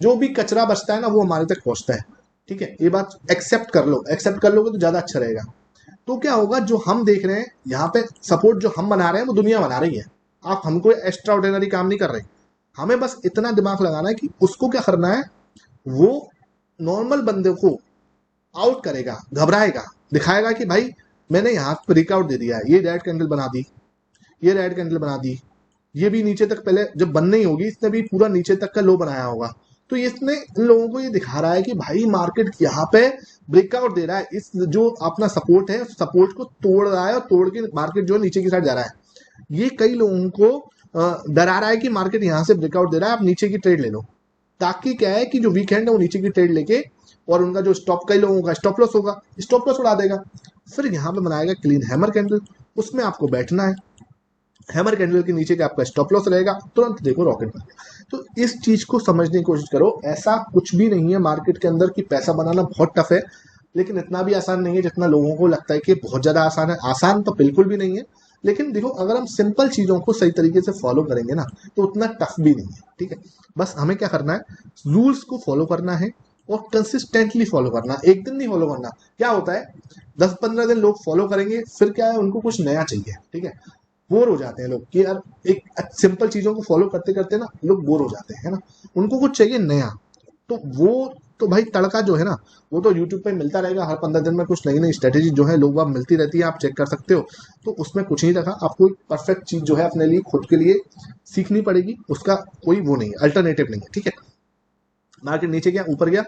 जो भी कचरा बचता है ना वो हमारे तक पहुंचता है, ठीक है। ये बात एक्सेप्ट कर लो, एक्सेप्ट कर लोगे तो ज्यादा अच्छा रहेगा। तो क्या होगा, जो हम देख रहे हैं यहाँ पे सपोर्ट जो हम बना रहे हैं वो दुनिया बना रही है, आप हमको एक्स्ट्रा ऑर्डिनरी काम नहीं कर रहे, हमें बस इतना दिमाग लगाना है कि उसको क्या करना है, वो नॉर्मल बंदे को आउट करेगा, घबराएगा, दिखाएगा कि भाई मैंने यहाँ ब्रेकआउट दे दिया है, ये रेड कैंडल बना दी, ये रेड कैंडल बना दी, ये भी नीचे तक पहले जब बननी ही होगी इसने भी पूरा नीचे तक का लो बनाया होगा, तो इसने इन लोगों को ये दिखा रहा है कि भाई मार्केट यहाँ पे ब्रेकआउट दे रहा है, इस जो अपना सपोर्ट है सपोर्ट को तोड़ रहा है, और तोड़ के मार्केट जो नीचे की साइड जा रहा है। ये कई लोगों को डरा रहा है कि मार्केट यहाँ से ब्रेकआउट दे रहा है, आप नीचे की ट्रेड ले लो, ताकि क्या है कि जो वीकेंड है वो नीचे की ट्रेड लेके, और उनका जो स्टॉप, कई लोगों का स्टॉप लॉस होगा, स्टॉप लॉस उड़ा देगा। फिर यहाँ पे बनाएगा क्लीन हैमर कैंडल, उसमें आपको बैठना है, हैमर कैंडल के नीचे का आपका स्टॉप लॉस रहेगा, तुरंत देखो रॉकेट बन गया। तो इस चीज को समझने की कोशिश करो, ऐसा कुछ भी नहीं है मार्केट के अंदर कि पैसा बनाना बहुत टफ है, लेकिन इतना भी आसान नहीं है जितना लोगों को लगता है कि बहुत ज्यादा आसान है। आसान तो बिल्कुल भी नहीं है, लेकिन देखो अगर हम सिंपल चीजों को सही तरीके से फॉलो करेंगे ना तो उतना टफ भी नहीं है, ठीक है। बस हमें क्या करना है, रूल्स को फॉलो करना है, और कंसिस्टेंटली फॉलो करना, एक दिन नहीं फॉलो करना। क्या होता है 10-15 दिन लोग फॉलो करेंगे, फिर क्या है उनको कुछ नया चाहिए, ठीक है, बोर हो जाते हैं लोग कि यार एक सिंपल चीजों को फॉलो करते करते ना लोग बोर हो जाते हैं ना, उनको कुछ चाहिए नया। तो वो तो भाई तड़का जो है ना वो तो यूट्यूब पे मिलता रहेगा, हर 15 दिन में कुछ नई नई स्ट्रेटेजी जो है लोग अब मिलती रहती है, आप चेक कर सकते हो। तो उसमें कुछ नहीं रखा, आपको एक परफेक्ट चीज जो है अपने लिए खुद के लिए सीखनी पड़ेगी, उसका कोई वो नहीं है, अल्टरनेटिव नहीं है, ठीक है। मार्केट नीचे गया ऊपर गया,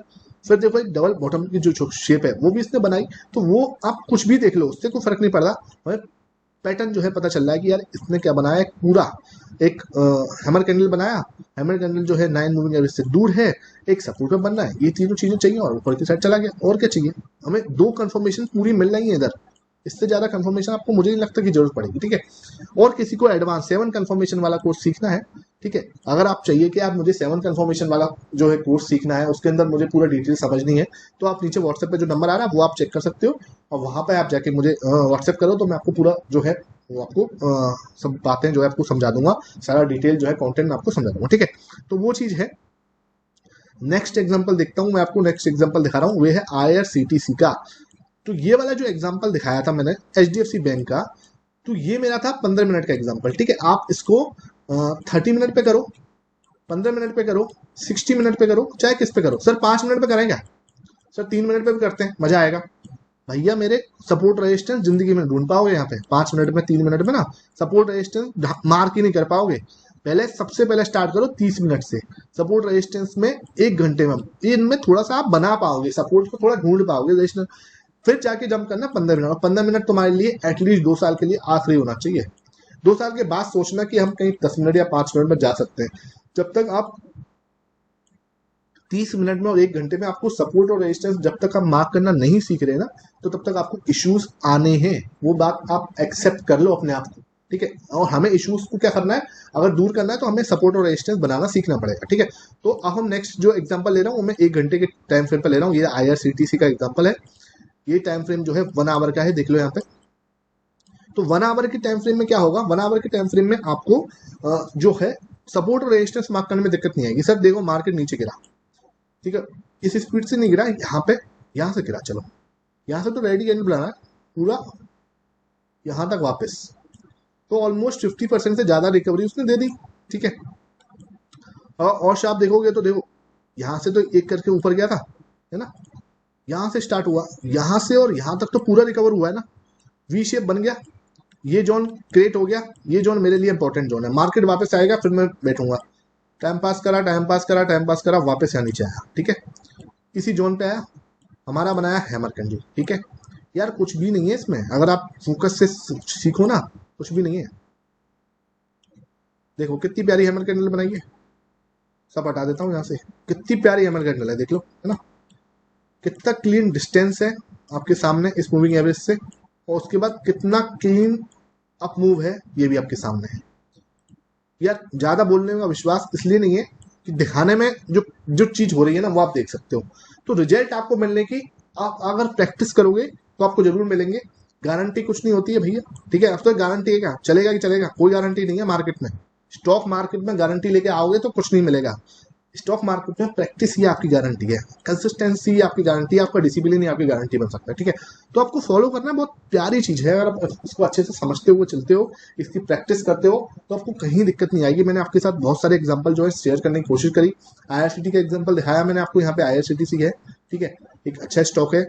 फिर देखो एक डबल बॉटम की जो शेप है वो भी इसने बनाई, तो वो आप कुछ भी देख लो उससे कोई फर्क नहीं पड़ता, हमें पैटर्न जो है पता चल रहा है कि यार इसने क्या बनाया है, पूरा एक हैमर कैंडल बनाया, हैमर कैंडल जो है 9 मूविंग एवरेज से दूर है, एक सपोर्ट में बनना है, ये तीनों चीजें चाहिए, और ऊपर की साइड चला गया, और क्या चाहिए हमें, 2 कंफर्मेशन पूरी मिल रही है इधर, इससे ज्यादा कंफर्मेशन आपको मुझे नहीं लगता कि जरूरत पड़ेगी, ठीक है। और किसी को एडवांस 7 कंफर्मेशन वाला कोर्स सीखना है, ठीक है, अगर आप चाहिए कि आप मुझे 7 कंफर्मेशन वाला जो है कोर्स सीखना है, उसके अंदर मुझे पूरा डिटेल समझनी है, तो आप नीचे व्हाट्सएप पे जो नंबर आ रहा है वो आप चेक कर सकते हो, और वहां पे आप जाके मुझे व्हाट्सएप करो, तो मैं आपको पूरा जो है वो आपको सब बातें जो है आपको समझा दूंगा, सारा डिटेल जो है कंटेंट मैं आपको समझा दूंगा, ठीक है। तो वो चीज है। नेक्स्ट एग्जांपल देखता हूं मैं आपको, नेक्स्ट एग्जांपल दिखा रहा हूं, वो है IRCTC का। तो ये वाला जो एग्जांपल दिखाया था मैंने HDFC बैंक का, तो ये मेरा था 15 मिनट का एग्जाम्पल, ठीक है। आप इसको 30 मिनट पे करो, 15 मिनट पे करो, 60 मिनट पे करो, चाहे किस पे करो। सर 5 मिनट पे करें क्या? सर 3 मिनट पे भी करते हैं, मजा आएगा। भैया मेरे सपोर्ट रेजिस्टेंस जिंदगी में ढूंढ पाओगे यहाँ पे 5 मिनट में, 3 मिनट में ना सपोर्ट रेजिस्टेंस मार्क ही नहीं कर पाओगे। पहले सबसे पहले स्टार्ट करो 30 मिनट से, सपोर्ट रेजिस्टेंस में 1 घंटे में इनमें थोड़ा सा आप बना पाओगे, सपोर्ट को थोड़ा ढूंढ पाओगे रेजिस्टेंस। फिर जाके जंप करना 15 मिनट, और 15 मिनट तुम्हारे लिए एटलीस्ट 2 साल के लिए आखिरी होना चाहिए। 2 साल के बाद सोचना कि हम कहीं 10 मिनट या 5 मिनट में जा सकते हैं। जब तक आप 30 मिनट में और 1 घंटे में आपको सपोर्ट और रेजिस्टेंस जब तक आप मार्क करना नहीं सीख रहे ना, तो तब तक आपको इश्यूज आने हैं। वो बात आप एक्सेप्ट कर लो अपने आप को, ठीक है। और हमें इश्यूज को क्या करना है, अगर दूर करना है तो हमें सपोर्ट और रेजिस्टेंस बनाना सीखना पड़ेगा, ठीक है। तो अब हम नेक्स्ट जो एग्जांपल ले रहा हूँ वो मैं 1 घंटे के टाइम फ्रेम पर ले रहा हूँ। ये IRCTC का एग्जांपल है। ये टाइम फ्रेम जो है 1 आवर का है, देख लो यहाँ पे। तो 1 आवर के टाइम फ्रेम में क्या होगा, 1 आवर के टाइम फ्रेम में आपको जो है सपोर्ट और रेजिस्टेंस मार्क करने में दिक्कत नहीं आएगी। सर देखो मार्केट नीचे गिरा, ठीक है, इस स्पीड से नहीं गिरा, यहाँ पे यहाँ से गिरा, चलो यहाँ से तो रेडी कैंडल बनाना है पूरा यहाँ तक वापस, तो ऑलमोस्ट 50% से ज्यादा रिकवरी उसने दे दी, ठीक है। और आप देखोगे तो देखो यहाँ से तो एक करके ऊपर गया था, है ना, यहाँ से स्टार्ट हुआ, यहाँ से और यहाँ तक तो पूरा रिकवर हुआ है ना, वी शेप बन गया, ये जोन क्रिएट हो गया। ये जोन मेरे लिए इंपॉर्टेंट जोन है। मार्केट वापस आएगा फिर मैं बैठूंगा, टाइम पास करा, टाइम पास करा, टाइम पास करा, वापस यहाँ नीचे आया, ठीक है। इसी जोन पे आया, हमारा बनाया हैमर कैंडल, ठीक है। यार कुछ भी नहीं है इसमें, अगर आप फोकस से सीखो ना, कुछ भी नहीं है। देखो कितनी प्यारी हैमर कैंडल बनाई है, सब हटा देता हूँ यहाँ से, कितनी प्यारी हैमर कैंडल है, देख लो, है ना, कितना क्लीन डिस्टेंस है आपके सामने इस मूविंग एवरेज से, और उसके बाद कितना क्लीन अप मूव है ये भी आपके सामने है। यार ज्यादा बोलने का विश्वास इसलिए नहीं है कि दिखाने में जो जो चीज हो रही है ना वो आप देख सकते हो। तो रिजल्ट आपको मिलने की, आप अगर प्रैक्टिस करोगे तो आपको जरूर मिलेंगे। गारंटी कुछ नहीं होती है भैया, ठीक है। अब तो गारंटी है क्या, चलेगा कि चलेगा, कोई गारंटी नहीं है मार्केट में। स्टॉक मार्केट में गारंटी लेके आओगे तो कुछ नहीं मिलेगा। स्टॉक मार्केट में प्रैक्टिस ही आपकी गारंटी है, कंसिस्टेंसी आपकी गारंटी है, आपका डिसिप्लिन ही आपकी गारंटी बन सकता है, ठीक है। तो आपको फॉलो करना बहुत प्यारी चीज है, अगर आप इसको अच्छे से समझते हुए चलते हो, इसकी प्रैक्टिस करते हो, तो आपको कहीं दिक्कत नहीं आएगी। मैंने आपके साथ बहुत सारे एग्जांपल जो है शेयर करने की कोशिश करी। IRCTC का एग्जांपल दिखाया मैंने आपको, यहाँ पे IRCTC है, ठीक है, एक अच्छा स्टॉक है,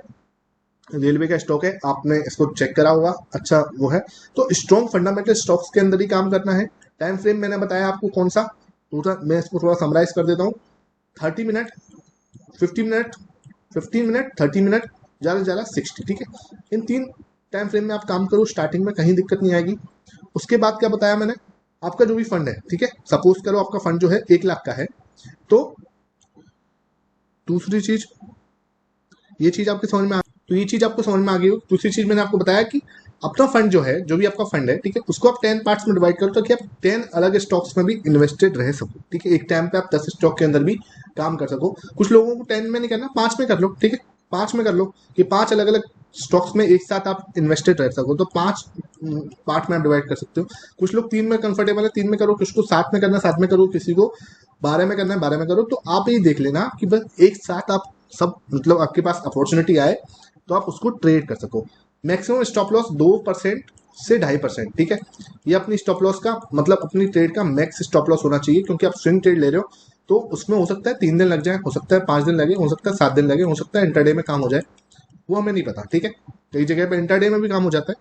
रेलवे का स्टॉक है, आपने इसको चेक करा होगा, अच्छा वो है। तो स्ट्रॉन्ग फंडामेंटल स्टॉक्स के अंदर ही काम करना है। टाइम फ्रेम मैंने बताया आपको कौन सा, मैं इसको थोड़ा समराइज कर देता हूँ। 30 मिनट, 50 मिनट, 15 मिनट, 30 मिनट, ज़्यादा से ज़्यादा 60, ठीक है। इन 3 टाइम फ्रेम में आप काम करो, स्टार्टिंग में कहीं दिक्कत नहीं आएगी। उसके बाद क्या बताया मैंने, आपका जो भी फंड है, ठीक है, सपोज करो आपका फंड जो है 1 लाख का है, तो दूसरी चीज, ये चीज आपके समझ में तो ये चीज आपको समझ में आ गई हो। दूसरी चीज मैंने आपको बताया कि अपना फंड जो है, जो भी आपका फंड है, ठीक है, उसको आप 10 पार्ट्स में डिवाइड करो ताकि आप 10 अलग स्टॉक्स में भी इन्वेस्टेड रह सको, ठीक है। एक टाइम पे आप 10 स्टॉक के अंदर भी काम कर सको। कुछ लोगों को 10 में नहीं करना, 5 में कर लो, ठीक है, 5 में कर लो कि 5 अलग अलग स्टॉक्स में एक साथ आप इन्वेस्टेड रह सको, तो 5 पार्ट में आप डिवाइड कर सकते हो। कुछ लोग 3 में कंफर्टेबल है, 3 में करो, किसी को 7 में करना है 7 में करो, किसी को 12 में करना है 12 में करो। तो आप ये देख लेना कि बस एक साथ आप सब, मतलब आपके पास अपॉर्चुनिटी आए तो आप उसको ट्रेड कर सको। मैक्सिमम स्टॉप लॉस 2% से 2.5%, ठीक है। ये अपनी स्टॉप लॉस का मतलब अपनी ट्रेड का मैक्स स्टॉप लॉस होना चाहिए, क्योंकि आप स्विंग ट्रेड ले रहे हो तो उसमें हो सकता है 3 दिन लग जाए, हो सकता है 5 दिन लगे, हो सकता है 7 दिन लगे, हो सकता है इंटरडे में काम हो जाए, वो हमें नहीं पता, ठीक है। कई जगह पे इंटरडे में भी काम हो जाता है,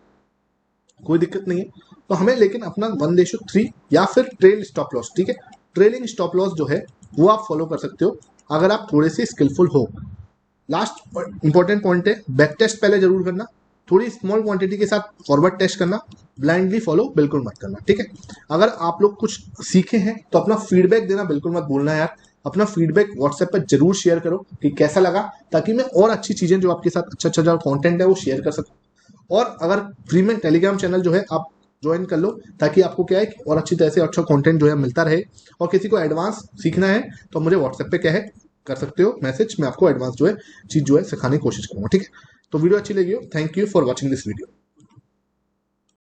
कोई दिक्कत नहीं है। तो हमें लेकिन अपना 1:3 या फिर ट्रेल स्टॉप लॉस, ठीक है, ट्रेलिंग स्टॉप लॉस जो है वो आप फॉलो कर सकते हो अगर आप थोड़े से स्किलफुल हो। लास्ट इंपॉर्टेंट पॉइंट है, बैक टेस्ट पहले जरूर करना, थोड़ी स्मॉल क्वांटिटी के साथ फॉरवर्ड टेस्ट करना, ब्लाइंडली फॉलो बिल्कुल मत करना, ठीक है। अगर आप लोग कुछ सीखे हैं तो अपना फीडबैक देना बिल्कुल मत भूलना यार। अपना फीडबैक व्हाट्सएप पर जरूर शेयर करो कि कैसा लगा, ताकि मैं और अच्छी चीजें जो आपके साथ अच्छा अच्छा जो कंटेंट है वो शेयर कर सकूं। और अगर फ्री में टेलीग्राम चैनल जो है आप ज्वाइन कर लो, ताकि आपको क्या है कि और अच्छी तरह से अच्छा कंटेंट जो है मिलता रहे। और किसी को एडवांस सीखना है तो मुझे व्हाट्सएप पे क्या है कर सकते हो मैसेज, मैं आपको एडवांस जो है चीज जो है सिखाने की कोशिश करूंगा, ठीक है। तो वीडियो अच्छी लगी हो, thank you for watching this video.